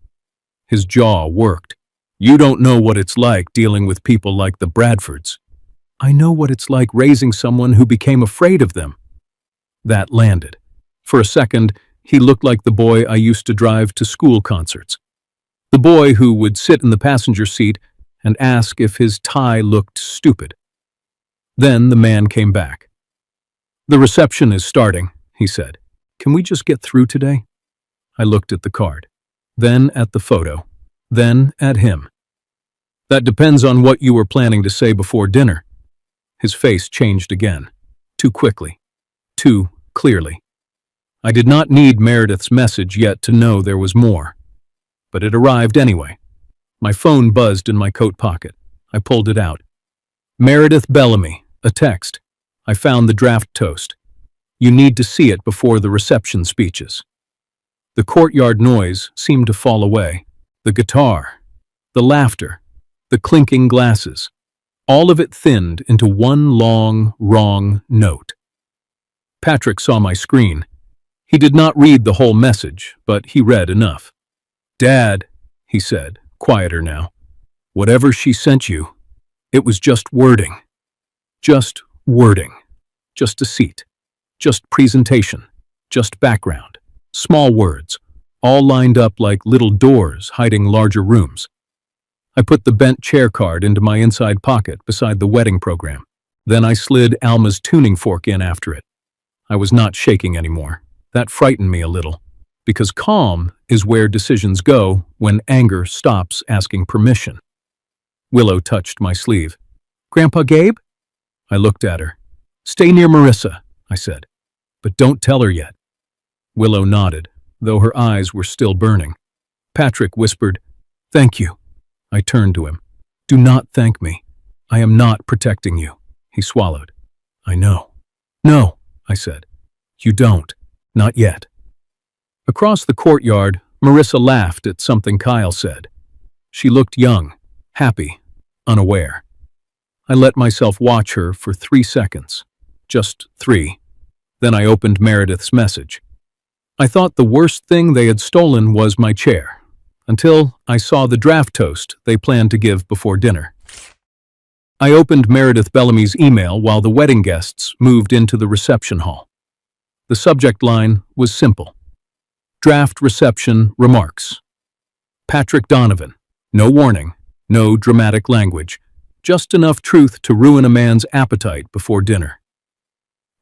His jaw worked. You don't know what it's like dealing with people like the Bradfords. I know what it's like raising someone who became afraid of them. That landed. For a second, he looked like the boy I used to drive to school concerts. The boy who would sit in the passenger seat and ask if his tie looked stupid. Then the man came back. The reception is starting, he said. Can we just get through today? I looked at the card, then at the photo, then at him. That depends on what you were planning to say before dinner. His face changed again. Too quickly. Too clearly. I did not need Meredith's message yet to know there was more. But it arrived anyway. My phone buzzed in my coat pocket. I pulled it out. Meredith Bellamy, a text. I found the draft toast. You need to see it before the reception speeches. The courtyard noise seemed to fall away. The guitar, the laughter, the clinking glasses. All of it thinned into one long, wrong note. Patrick saw my screen. He did not read the whole message, but he read enough. Dad, he said, quieter now, whatever she sent you, it was just wording. Just wording. Just deceit. Just presentation. Just background. Small words, all lined up like little doors hiding larger rooms. I put the bent chair card into my inside pocket beside the wedding program. Then I slid Alma's tuning fork in after it. I was not shaking anymore. That frightened me a little, because calm is where decisions go when anger stops asking permission. Willow touched my sleeve. Grandpa Gabe? I looked at her. Stay near Marissa, I said, but don't tell her yet. Willow nodded, though her eyes were still burning. Patrick whispered, Thank you. I turned to him. Do not thank me. I am not protecting you. He swallowed. I know. No, I said. You don't. Not yet. Across the courtyard, Marissa laughed at something Kyle said. She looked young, happy, unaware. I let myself watch her for 3 seconds. Just 3. Then I opened Meredith's message. I thought the worst thing they had stolen was my chair, until I saw the draft toast they planned to give before dinner. I opened Meredith Bellamy's email while the wedding guests moved into the reception hall. The subject line was simple. Draft reception remarks. Patrick Donovan. No warning, no dramatic language, just enough truth to ruin a man's appetite before dinner.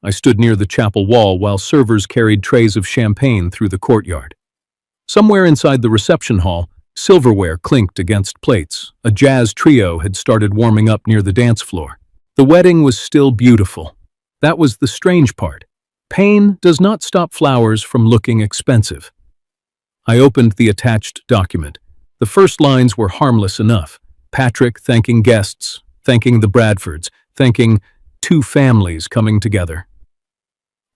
I stood near the chapel wall while servers carried trays of champagne through the courtyard. Somewhere inside the reception hall, silverware clinked against plates. A jazz trio had started warming up near the dance floor. The wedding was still beautiful. That was the strange part. Pain does not stop flowers from looking expensive. I opened the attached document. The first lines were harmless enough. Patrick thanking guests, thanking the Bradfords, thanking 2 families coming together.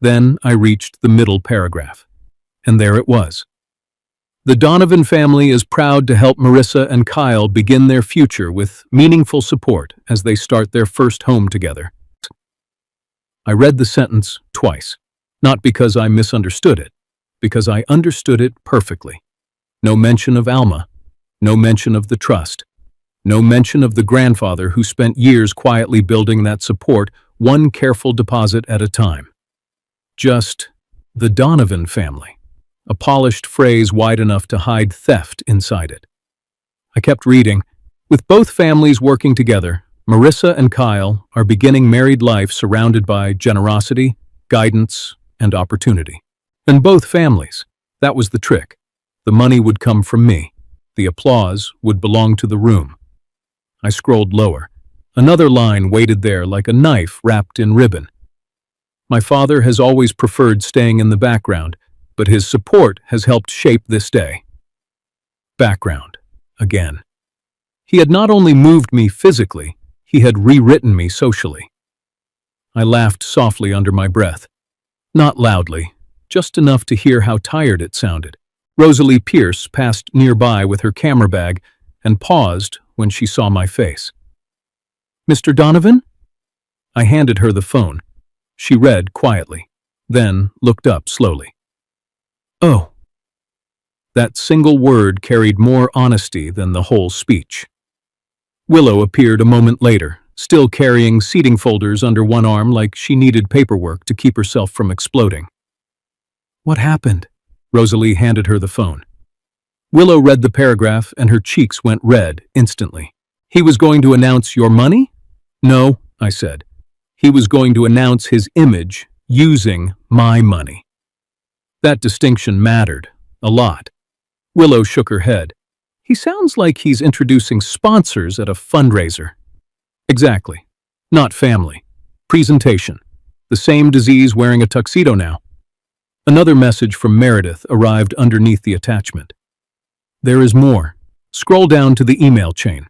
Then I reached the middle paragraph. And there it was. The Donovan family is proud to help Marissa and Kyle begin their future with meaningful support as they start their first home together. I read the sentence twice, not because I misunderstood it, because I understood it perfectly. No mention of Alma, no mention of the trust, no mention of the grandfather who spent years quietly building that support, one careful deposit at a time. Just the Donovan family, a polished phrase wide enough to hide theft inside it. I kept reading. With both families working together, Marissa and Kyle are beginning married life surrounded by generosity, guidance, and opportunity. And both families. That was the trick. The money would come from me. The applause would belong to the room. I scrolled lower. Another line waited there like a knife wrapped in ribbon. My father has always preferred staying in the background, but his support has helped shape this day. Background. Again. He had not only moved me physically, he had rewritten me socially. I laughed softly under my breath. Not loudly, just enough to hear how tired it sounded. Rosalie Pierce passed nearby with her camera bag and paused when she saw my face. Mr. Donovan? I handed her the phone. She read quietly, then looked up slowly. Oh. That single word carried more honesty than the whole speech. Willow appeared a moment later, still carrying seating folders under one arm like she needed paperwork to keep herself from exploding. What happened? Rosalie handed her the phone. Willow read the paragraph and her cheeks went red instantly. He was going to announce your money? No, I said. He was going to announce his image using my money. That distinction mattered a lot. Willow shook her head. He sounds like he's introducing sponsors at a fundraiser. Exactly. Not family. Presentation. The same disease wearing a tuxedo now. Another message from Meredith arrived underneath the attachment. There is more. Scroll down to the email chain.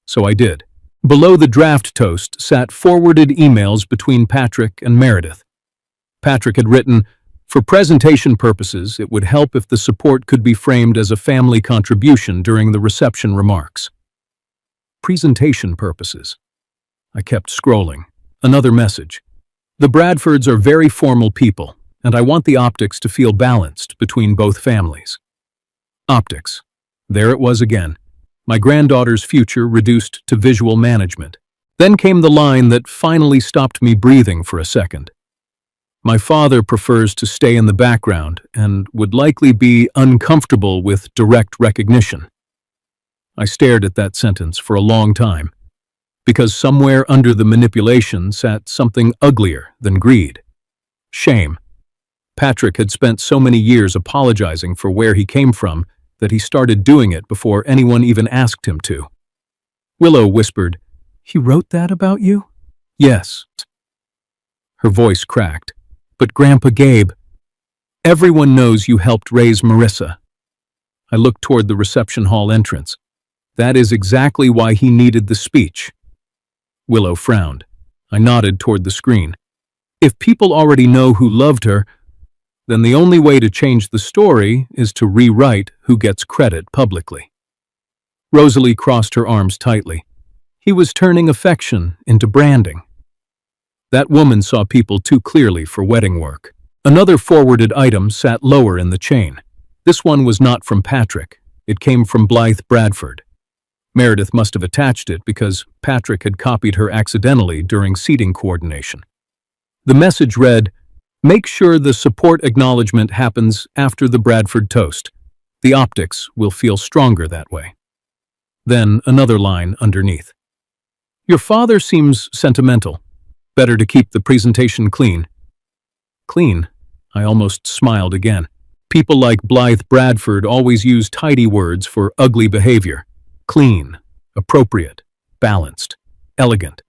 So I did. Below the draft toast sat forwarded emails between Patrick and Meredith. Patrick had written, "For presentation purposes, it would help if the support could be framed as a family contribution during the reception remarks." Presentation purposes. I kept scrolling. Another message. "The Bradfords are very formal people, and I want the optics to feel balanced between both families." Optics. There it was again. My granddaughter's future reduced to visual management. Then came the line that finally stopped me breathing for a second. "My father prefers to stay in the background and would likely be uncomfortable with direct recognition." I stared at that sentence for a long time, because somewhere under the manipulation sat something uglier than greed. Shame. Patrick had spent so many years apologizing for where he came from that he started doing it before anyone even asked him to. Willow whispered, "He wrote that about you?" "Yes." Her voice cracked. "But Grandpa Gabe, everyone knows you helped raise Marissa." I looked toward the reception hall entrance. That is exactly why he needed the speech. Willow frowned. I nodded toward the screen. If people already know who loved her, then the only way to change the story is to rewrite who gets credit publicly. Rosalie crossed her arms tightly. He was turning affection into branding. That woman saw people too clearly for wedding work. Another forwarded item sat lower in the chain. This one was not from Patrick. It came from Blythe Bradford. Meredith must have attached it because Patrick had copied her accidentally during seating coordination. The message read, "Make sure the support acknowledgement happens after the Bradford toast. The optics will feel stronger that way." Then another line underneath. "Your father seems sentimental. Better to keep the presentation clean." Clean? I almost smiled again. People like Blythe Bradford always use tidy words for ugly behavior. Clean, appropriate, balanced, elegant.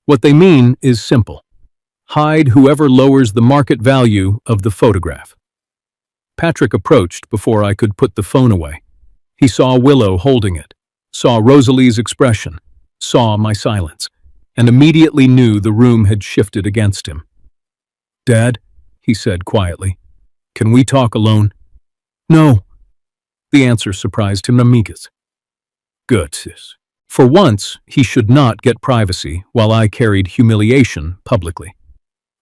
What they mean is simple. Hide whoever lowers the market value of the photograph. Patrick approached before I could put the phone away. He saw Willow holding it, saw Rosalie's expression, saw my silence, and immediately knew the room had shifted against him. "Dad," he said quietly, "can we talk alone?" "No." The answer surprised him. Amigas. Good. For once, he should not get privacy while I carried humiliation publicly.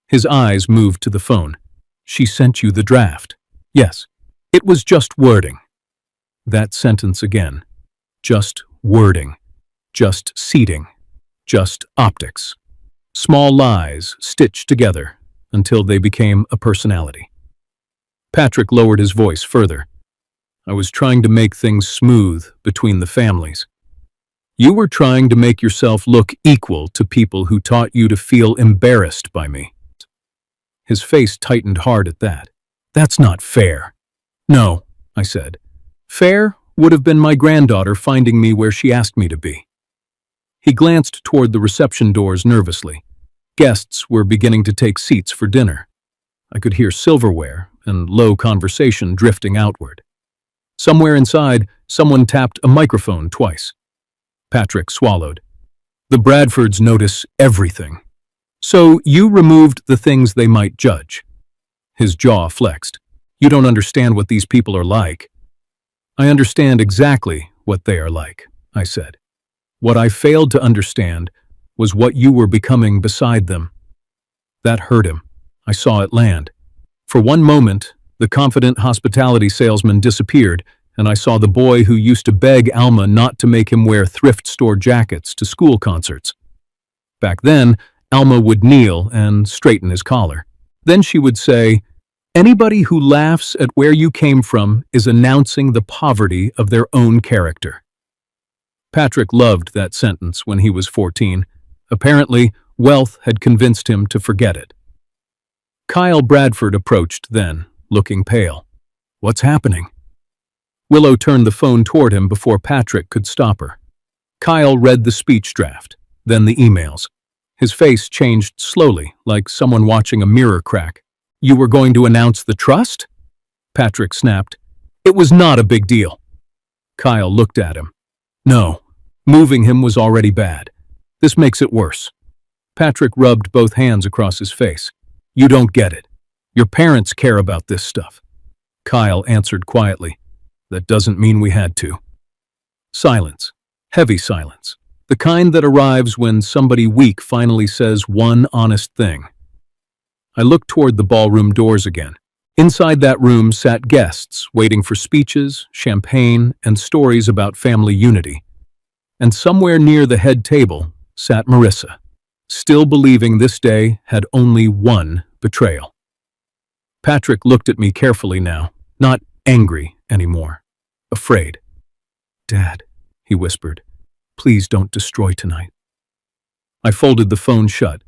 His eyes moved to the phone. "She sent you the draft." "Yes." "It was just wording." That sentence again. Just wording. Just seating. Just optics. Small lies stitched together until they became a personality. Patrick lowered his voice further. "I was trying to make things smooth between the families. You were trying to make yourself look equal to people who taught you to feel embarrassed by me." His face tightened hard at that. "That's not fair." "No," I said. "Fair would have been my granddaughter finding me where she asked me to be." He glanced toward the reception doors nervously. Guests were beginning to take seats for dinner. I could hear silverware and low conversation drifting outward. Somewhere inside, someone tapped a microphone twice. Patrick swallowed. "The Bradfords notice everything. So you removed the things they might judge." His jaw flexed. "You don't understand what these people are like." "I understand exactly what they are like," I said. "What I failed to understand was what you were becoming beside them." That hurt him. I saw it land. For one moment, the confident hospitality salesman disappeared, and I saw the boy who used to beg Alma not to make him wear thrift store jackets to school concerts. Back then, Alma would kneel and straighten his collar. Then she would say, "Anybody who laughs at where you came from is announcing the poverty of their own character." Patrick loved that sentence when he was 14. Apparently, wealth had convinced him to forget it. Kyle Bradford approached then, looking pale. "What's happening?" Willow turned the phone toward him before Patrick could stop her. Kyle read the speech draft, then the emails. His face changed slowly, like someone watching a mirror crack. "You were going to announce the trust?" Patrick snapped. "It was not a big deal." Kyle looked at him. "No, moving him was already bad. This makes it worse." Patrick rubbed both hands across his face. "You don't get it. Your parents care about this stuff." Kyle answered quietly. "That doesn't mean we had to." Silence. Heavy silence. The kind that arrives when somebody weak finally says one honest thing. I looked toward the ballroom doors again. Inside that room sat guests, waiting for speeches, champagne, and stories about family unity. And somewhere near the head table sat Marissa, still believing this day had only one betrayal. Patrick looked at me carefully now, not angry anymore, afraid. "Dad," he whispered, "please don't destroy tonight." I folded the phone shut.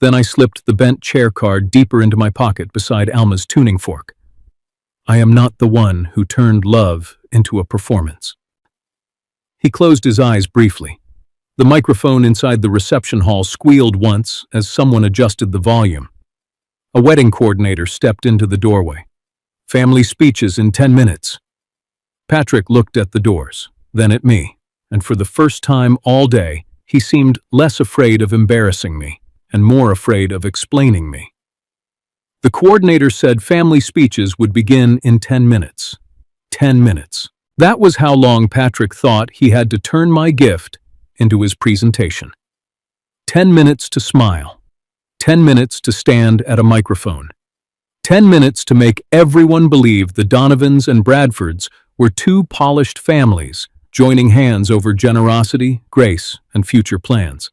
Then I slipped the bent chair card deeper into my pocket beside Alma's tuning fork. I am not the one who turned love into a performance. He closed his eyes briefly. The microphone inside the reception hall squealed once as someone adjusted the volume. A wedding coordinator stepped into the doorway. "Family speeches in 10 minutes. Patrick looked at the doors, then at me, and for the first time all day, he seemed less afraid of embarrassing me and more afraid of explaining me. The coordinator said family speeches would begin in 10 minutes. 10 minutes. That was how long Patrick thought he had to turn my gift into his presentation. 10 minutes to smile. 10 minutes to stand at a microphone. 10 minutes to make everyone believe the Donovans and Bradfords were two polished families joining hands over generosity, grace, and future plans.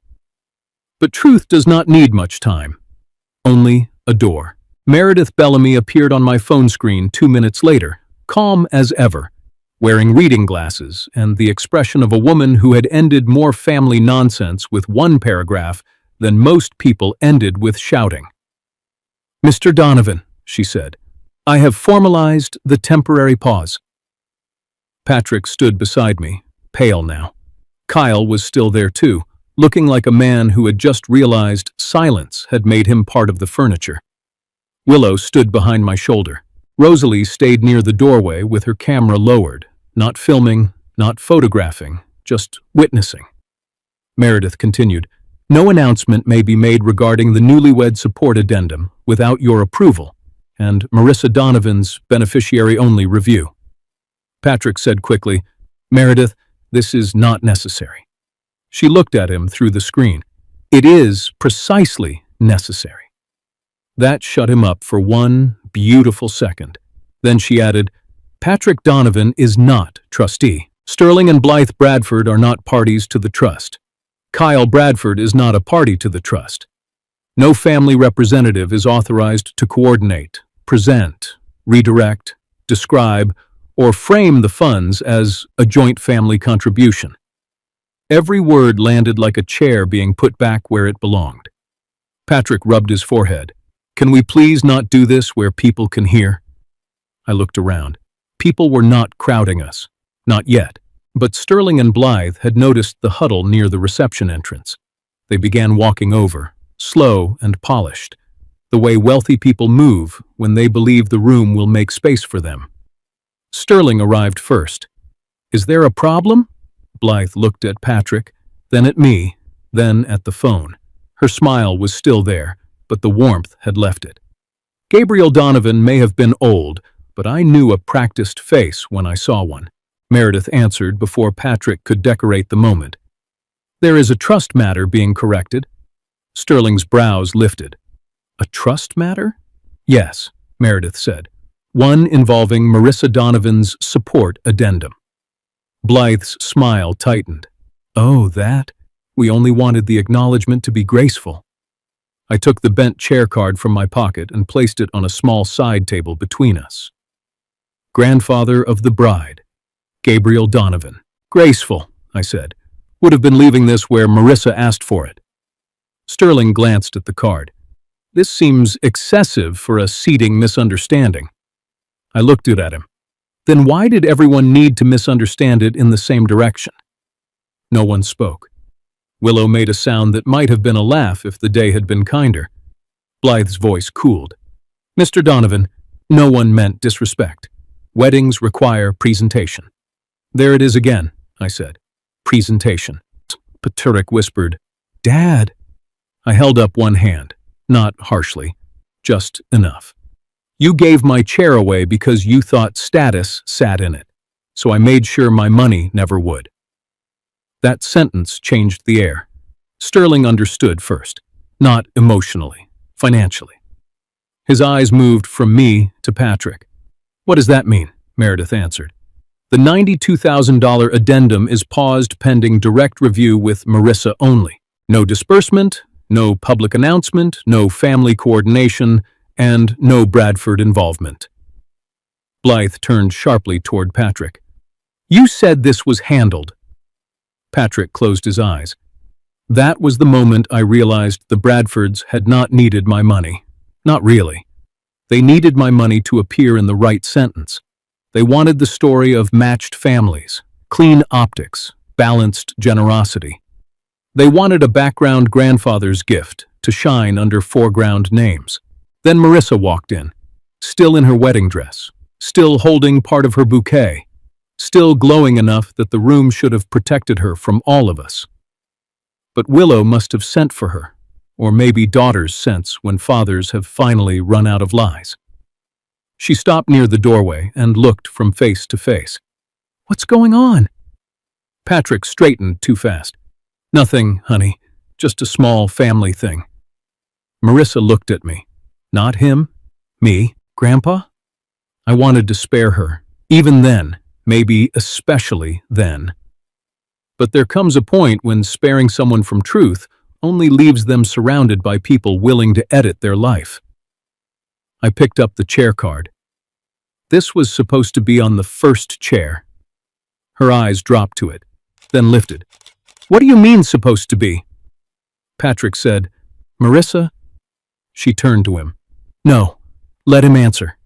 But truth does not need much time. Only a door. Meredith Bellamy appeared on my phone screen 2 minutes later, calm as ever, wearing reading glasses and the expression of a woman who had ended more family nonsense with one paragraph than most people ended with shouting. "Mr. Donovan," she said, "I have formalized the temporary pause." Patrick stood beside me, pale now. Kyle was still there too, looking like a man who had just realized silence had made him part of the furniture. Willow stood behind my shoulder. Rosalie stayed near the doorway with her camera lowered, not filming, not photographing, just witnessing. Meredith continued, "No announcement may be made regarding the newlywed support addendum without your approval, and Marissa Donovan's beneficiary-only review." Patrick said quickly, "Meredith, this is not necessary." She looked at him through the screen. "It is precisely necessary." That shut him up for one beautiful second. Then she added, "Patrick Donovan is not trustee. Sterling and Blythe Bradford are not parties to the trust. Kyle Bradford is not a party to the trust. No family representative is authorized to coordinate, present, redirect, describe, or frame the funds as a joint family contribution." Every word landed like a chair being put back where it belonged. Patrick rubbed his forehead. "Can we please not do this where people can hear?" I looked around. People were not crowding us. Not yet. But Sterling and Blythe had noticed the huddle near the reception entrance. They began walking over, slow and polished, the way wealthy people move when they believe the room will make space for them. Sterling arrived first. "Is there a problem?" Blythe looked at Patrick, then at me, then at the phone. Her smile was still there, but the warmth had left it. Gabriel Donovan may have been old, but I knew a practiced face when I saw one. Meredith answered before Patrick could decorate the moment. "There is a trust matter being corrected." Sterling's brows lifted. "A trust matter?" "Yes," Meredith said. "One involving Marissa Donovan's support addendum." Blythe's smile tightened. "Oh, that? We only wanted the acknowledgement to be graceful." I took the bent chair card from my pocket and placed it on a small side table between us. "Grandfather of the bride, Gabriel Donovan." "Graceful," I said. "Would have been leaving this where Marissa asked for it." Sterling glanced at the card. "This seems excessive for a seating misunderstanding." I looked at him. "Then why did everyone need to misunderstand it in the same direction?" No one spoke. Willow made a sound that might have been a laugh if the day had been kinder. Blythe's voice cooled. Mr. Donovan, no one meant disrespect. Weddings require presentation. There it is again, I said. Presentation. Patrick whispered, Dad. I held up one hand, not harshly, just enough. You gave my chair away because you thought status sat in it, so I made sure my money never would. That sentence changed the air. Sterling understood first, not emotionally, financially. His eyes moved from me to Patrick. What does that mean? Meredith answered. The $92,000 addendum is paused pending direct review with Marissa only. No disbursement, no public announcement, no family coordination, and no Bradford involvement. Blythe turned sharply toward Patrick. You said this was handled. Patrick closed his eyes. That was the moment I realized the Bradfords had not needed my money. Not really. They needed my money to appear in the right sentence. They wanted the story of matched families, clean optics, balanced generosity. They wanted a background grandfather's gift to shine under foreground names. Then Marissa walked in, still in her wedding dress, still holding part of her bouquet, still glowing enough that the room should have protected her from all of us. But Willow must have sent for her, or maybe daughters sense when fathers have finally run out of lies. She stopped near the doorway and looked from face to face. What's going on? Patrick straightened too fast. Nothing, honey, just a small family thing. Marissa looked at me. Not him, me, Grandpa? I wanted to spare her, even then, maybe especially then. But there comes a point when sparing someone from truth only leaves them surrounded by people willing to edit their life. I picked up the chair card. This was supposed to be on the first chair. Her eyes dropped to it, then lifted. What do you mean supposed to be? Patrick said, Marissa? She turned to him. No, let him answer.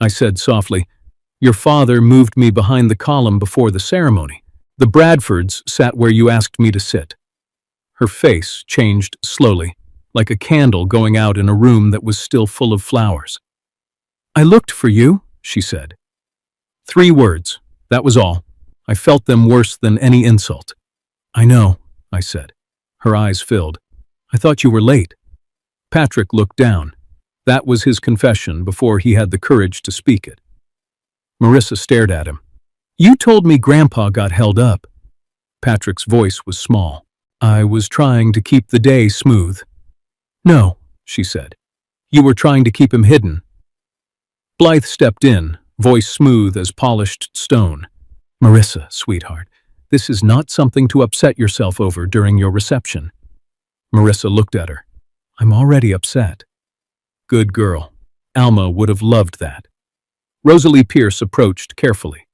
I said softly, Your father moved me behind the column before the ceremony. The Bradfords sat where you asked me to sit. Her face changed slowly, like a candle going out in a room that was still full of flowers. I looked for you, she said. 3 words, that was all. I felt them worse than any insult. I know, I said. Her eyes filled. I thought you were late. Patrick looked down. That was his confession before he had the courage to speak it. Marissa stared at him. You told me Grandpa got held up. Patrick's voice was small. I was trying to keep the day smooth. No, she said. You were trying to keep him hidden. Blythe stepped in, voice smooth as polished stone. Marissa, sweetheart, this is not something to upset yourself over during your reception. Marissa looked at her. I'm already upset. Good girl. Alma would have loved that. Rosalie Pierce approached carefully.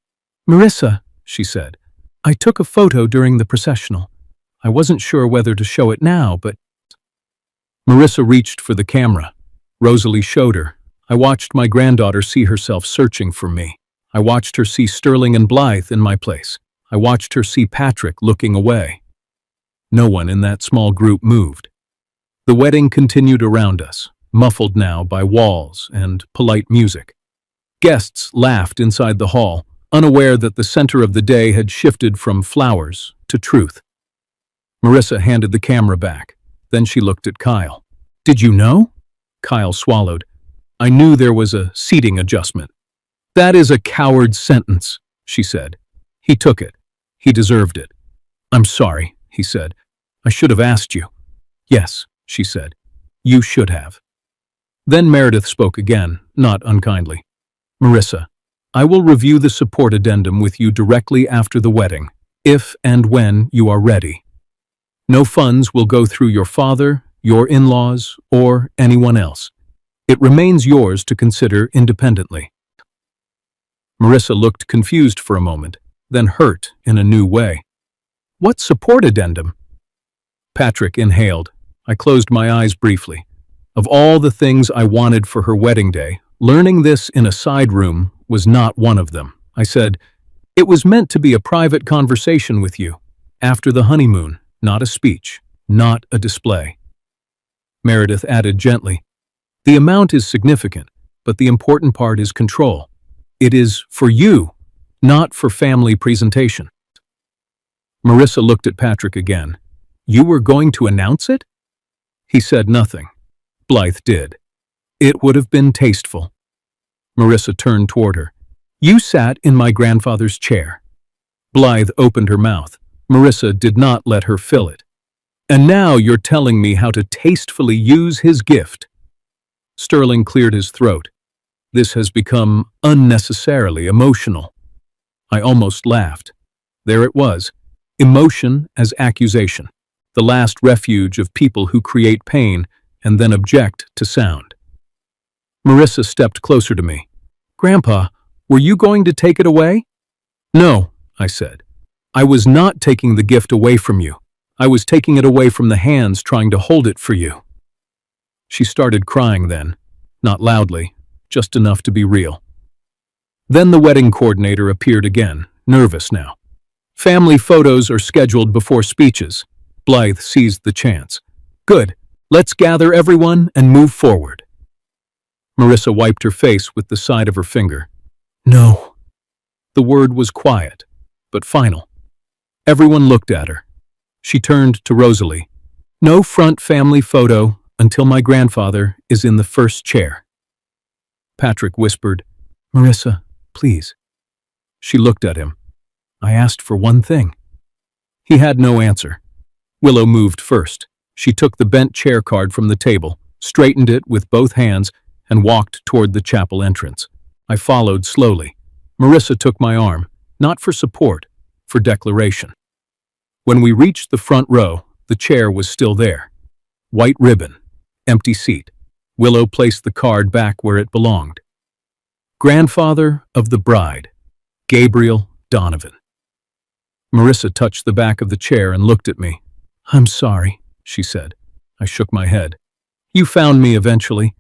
Marissa, she said, I took a photo during the processional. I wasn't sure whether to show it now, but... Marissa reached for the camera. Rosalie showed her. I watched my granddaughter see herself searching for me. I watched her see Sterling and Blythe in my place. I watched her see Patrick looking away. No one in that small group moved. The wedding continued around us, muffled now by walls and polite music. Guests laughed inside the hall, unaware that the center of the day had shifted from flowers to truth. Marissa handed the camera back. Then she looked at Kyle. Did you know? Kyle swallowed. I knew there was a seating adjustment. That is a coward's sentence, she said. He took it. He deserved it. I'm sorry, he said. I should have asked you. Yes, she said. You should have. Then Meredith spoke again, not unkindly. Marissa, I will review the support addendum with you directly after the wedding, if and when you are ready. No funds will go through your father, your in-laws, or anyone else. It remains yours to consider independently. Marissa looked confused for a moment, then hurt in a new way. What support addendum? Patrick inhaled. I closed my eyes briefly. Of all the things I wanted for her wedding day, learning this in a side room was not one of them. I said, it was meant to be a private conversation with you, after the honeymoon, not a speech, not a display. Meredith added gently, "The amount is significant, but the important part is control. It is for you, not for family presentation." Marissa looked at Patrick again. "You were going to announce it?" He said nothing. Blythe did. "It would have been tasteful." Marissa turned toward her. "You sat in my grandfather's chair." Blythe opened her mouth. Marissa did not let her fill it. "And now you're telling me how to tastefully use his gift." Sterling cleared his throat. "This has become unnecessarily emotional." I almost laughed. There it was. Emotion as accusation. The last refuge of people who create pain and then object to sound. Marissa stepped closer to me. "Grandpa, were you going to take it away?" "No," I said. "I was not taking the gift away from you. I was taking it away from the hands trying to hold it for you." She started crying then, not loudly, just enough to be real. Then the wedding coordinator appeared again, nervous now. "Family photos are scheduled before speeches." Blythe seized the chance. "Good. Let's gather everyone and move forward." Marissa wiped her face with the side of her finger. "No." The word was quiet, but final. Everyone looked at her. She turned to Rosalie. "No front family photo until my grandfather is in the first chair." Patrick whispered, "Marissa, please." She looked at him. "I asked for one thing." He had no answer. Willow moved first. She took the bent chair card from the table, straightened it with both hands, and walked toward the chapel entrance. I followed slowly. Marissa took my arm, not for support, for declaration. When we reached the front row, the chair was still there. White ribbon, empty seat. Willow placed the card back where it belonged. Grandfather of the bride, Gabriel Donovan. Marissa touched the back of the chair and looked at me. "I'm sorry," she said. I shook my head. "You found me eventually."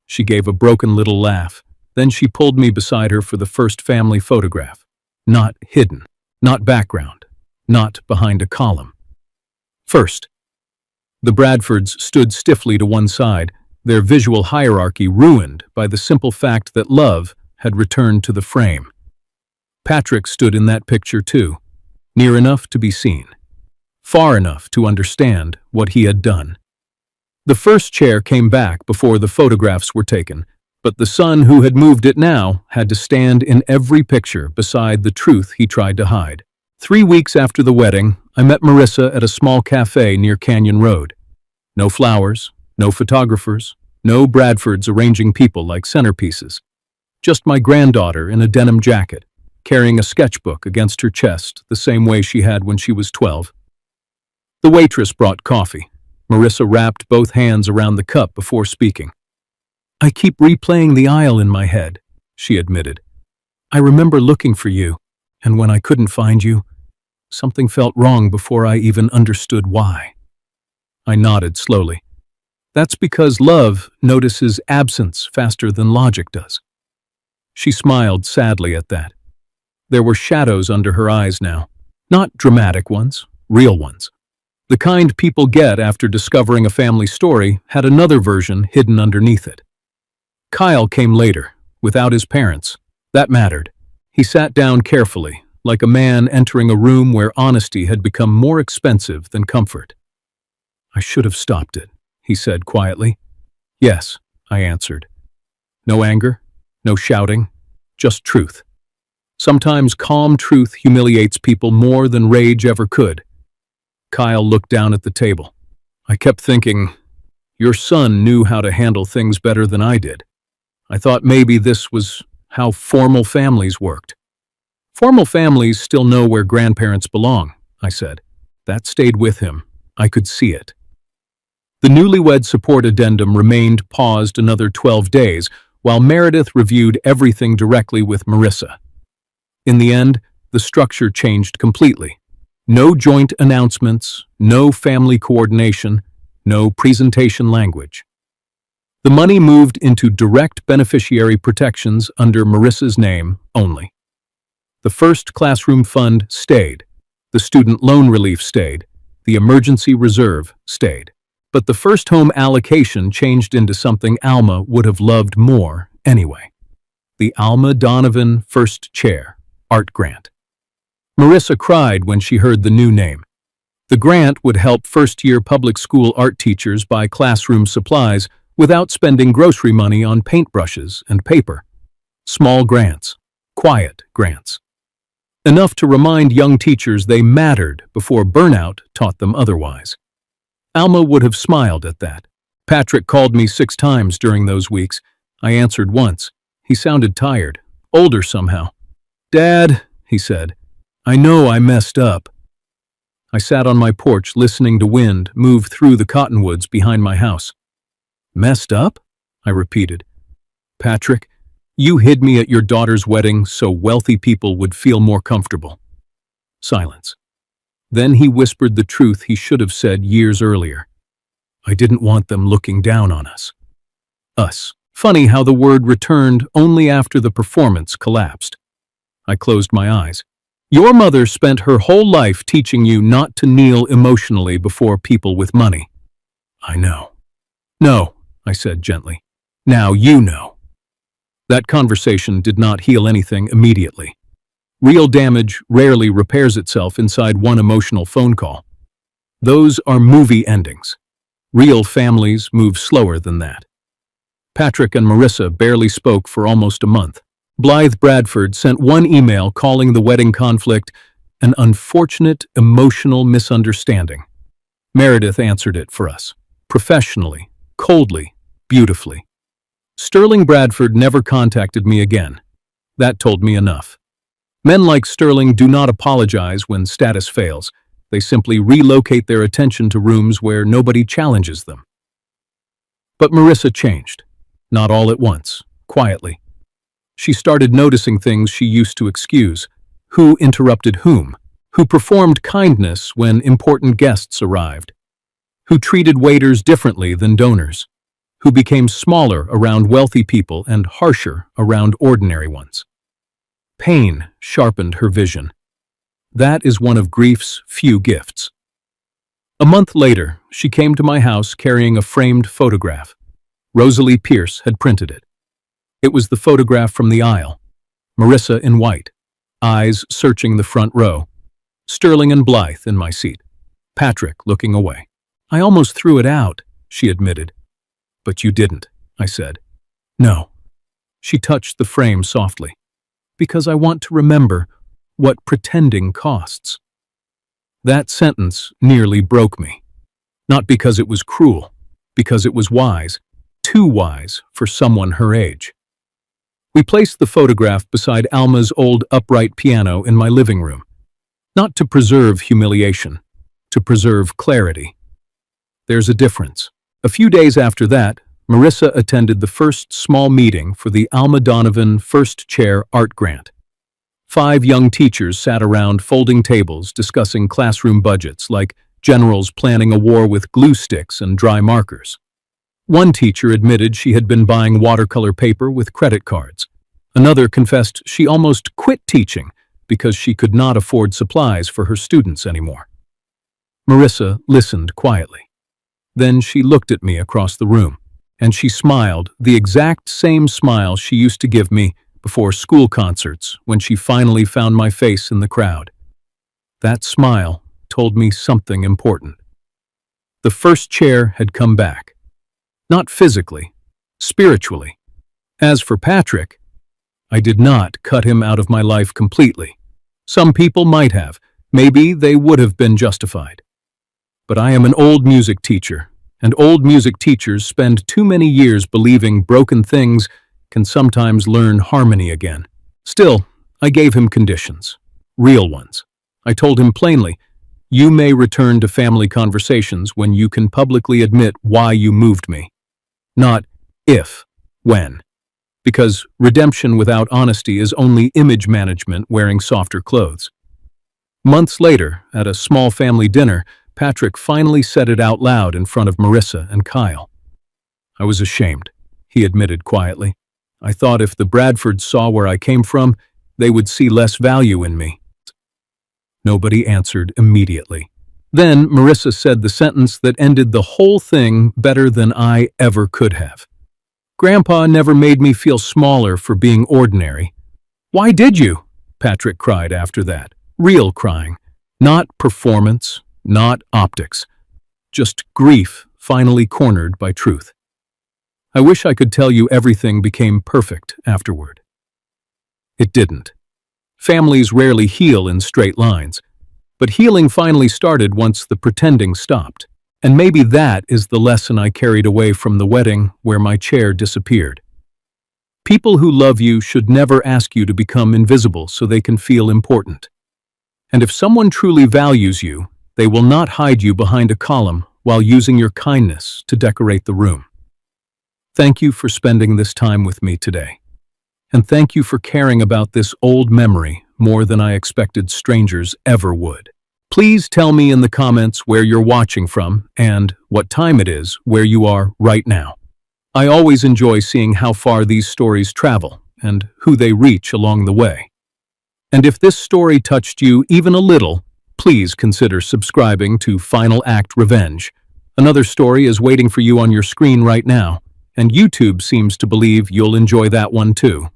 She gave a broken little laugh. Then she pulled me beside her for the first family photograph. Not hidden, not background, not behind a column. First. The Bradfords stood stiffly to one side, their visual hierarchy ruined by the simple fact that love had returned to the frame. Patrick stood in that picture too, near enough to be seen, far enough to understand what he had done. The first chair came back before the photographs were taken, but the son who had moved it now had to stand in every picture beside the truth he tried to hide. 3 weeks after the wedding, I met Marissa at a small cafe near Canyon Road. No flowers, no photographers, no Bradfords arranging people like centerpieces. Just my granddaughter in a denim jacket, carrying a sketchbook against her chest the same way she had when she was 12. The waitress brought coffee. Marissa wrapped both hands around the cup before speaking. "I keep replaying the aisle in my head," she admitted. "I remember looking for you, and when I couldn't find you, something felt wrong before I even understood why." I nodded slowly. "That's because love notices absence faster than logic does." She smiled sadly at that. There were shadows under her eyes now. Not dramatic ones, real ones. The kind people get after discovering a family story had another version hidden underneath it. Kyle came later, without his parents. That mattered. He sat down carefully, like a man entering a room where honesty had become more expensive than comfort. "I should have stopped it," he said quietly. "Yes," I answered. No anger, no shouting, just truth. Sometimes calm truth humiliates people more than rage ever could. Kyle looked down at the table. I kept thinking, your son knew how to handle things better than I did. I thought maybe this was how formal families worked. Formal families still know where grandparents belong, I said. That stayed with him. I could see it. The newlywed support addendum remained paused another 12 days, while Meredith reviewed everything directly with Marissa. In the end, the structure changed completely. No joint announcements, no family coordination, no presentation language. The money moved into direct beneficiary protections under Marissa's name only. The first classroom fund stayed. The student loan relief stayed. The emergency reserve stayed. But the first home allocation changed into something Alma would have loved more anyway. The Alma Donovan First Chair Art Grant. Marissa cried when she heard the new name. The grant would help first-year public school art teachers buy classroom supplies without spending grocery money on paintbrushes and paper. Small grants, quiet grants. Enough to remind young teachers they mattered before burnout taught them otherwise. Alma would have smiled at that. Patrick called me 6 times during those weeks. I answered once. He sounded tired, older somehow. "Dad," he said, "I know I messed up." I sat on my porch listening to wind move through the cottonwoods behind my house. "Messed up?" I repeated. "Patrick, you hid me at your daughter's wedding so wealthy people would feel more comfortable." Silence. Then he whispered the truth he should have said years earlier. "I didn't want them looking down on us." Us. Funny how the word returned only after the performance collapsed. I closed my eyes. "Your mother spent her whole life teaching you not to kneel emotionally before people with money." "I know." "No," I said gently. "Now you know." That conversation did not heal anything immediately. Real damage rarely repairs itself inside one emotional phone call. Those are movie endings. Real families move slower than that. Patrick and Marissa barely spoke for almost a month. Blythe Bradford sent one email calling the wedding conflict an unfortunate emotional misunderstanding. Meredith answered it for us, professionally, coldly, beautifully. Sterling Bradford never contacted me again. That told me enough. Men like Sterling do not apologize when status fails. They simply relocate their attention to rooms where nobody challenges them. But Marissa changed. Not all at once, quietly. She started noticing things she used to excuse. Who interrupted whom? Who performed kindness when important guests arrived? Who treated waiters differently than donors? Who became smaller around wealthy people and harsher around ordinary ones? Pain sharpened her vision. That is one of grief's few gifts. A month later, she came to my house carrying a framed photograph. Rosalie Pierce had printed it. It was the photograph from the aisle. Marissa in white, eyes searching the front row. Sterling and Blythe in my seat. Patrick looking away. "I almost threw it out," she admitted. "But you didn't," I said. "No." She touched the frame softly. "Because I want to remember what pretending costs." That sentence nearly broke me. Not because it was cruel, because it was wise, too wise for someone her age. We placed the photograph beside Alma's old upright piano in my living room. Not to preserve humiliation, to preserve clarity. There's a difference. A few days after that, Marissa attended the first small meeting for the Alma Donovan First Chair Art Grant. 5 young teachers sat around folding tables discussing classroom budgets like generals planning a war with glue sticks and dry markers. One teacher admitted she had been buying watercolor paper with credit cards. Another confessed she almost quit teaching because she could not afford supplies for her students anymore. Marissa listened quietly. Then she looked at me across the room, and she smiled, the exact same smile she used to give me before school concerts when she finally found my face in the crowd. That smile told me something important. The first chair had come back. Not physically, spiritually. As for Patrick, I did not cut him out of my life completely. Some people might have. Maybe they would have been justified. But I am an old music teacher, and old music teachers spend too many years believing broken things can sometimes learn harmony again. Still, I gave him conditions. Real ones. I told him plainly, you may return to family conversations when you can publicly admit why you moved me. Not if, when. Because redemption without honesty is only image management wearing softer clothes. Months later, at a small family dinner, Patrick finally said it out loud in front of Marissa and Kyle. I was ashamed, he admitted quietly. I thought if the Bradfords saw where I came from, they would see less value in me. Nobody answered immediately. Then Marissa said the sentence that ended the whole thing better than I ever could have. Grandpa never made me feel smaller for being ordinary. Why did you? Patrick cried after that. Real crying. Not performance, not optics. Just grief finally cornered by truth. I wish I could tell you everything became perfect afterward. It didn't. Families rarely heal in straight lines, but healing finally started once the pretending stopped. And maybe that is the lesson I carried away from the wedding where my chair disappeared. People who love you should never ask you to become invisible so they can feel important. And if someone truly values you, they will not hide you behind a column while using your kindness to decorate the room. Thank you for spending this time with me today. And thank you for caring about this old memory more than I expected strangers ever would. Please tell me in the comments where you're watching from and what time it is where you are right now. I always enjoy seeing how far these stories travel and who they reach along the way. And if this story touched you even a little, please consider subscribing to Final Act Revenge. Another story is waiting for you on your screen right now, and YouTube seems to believe you'll enjoy that one too.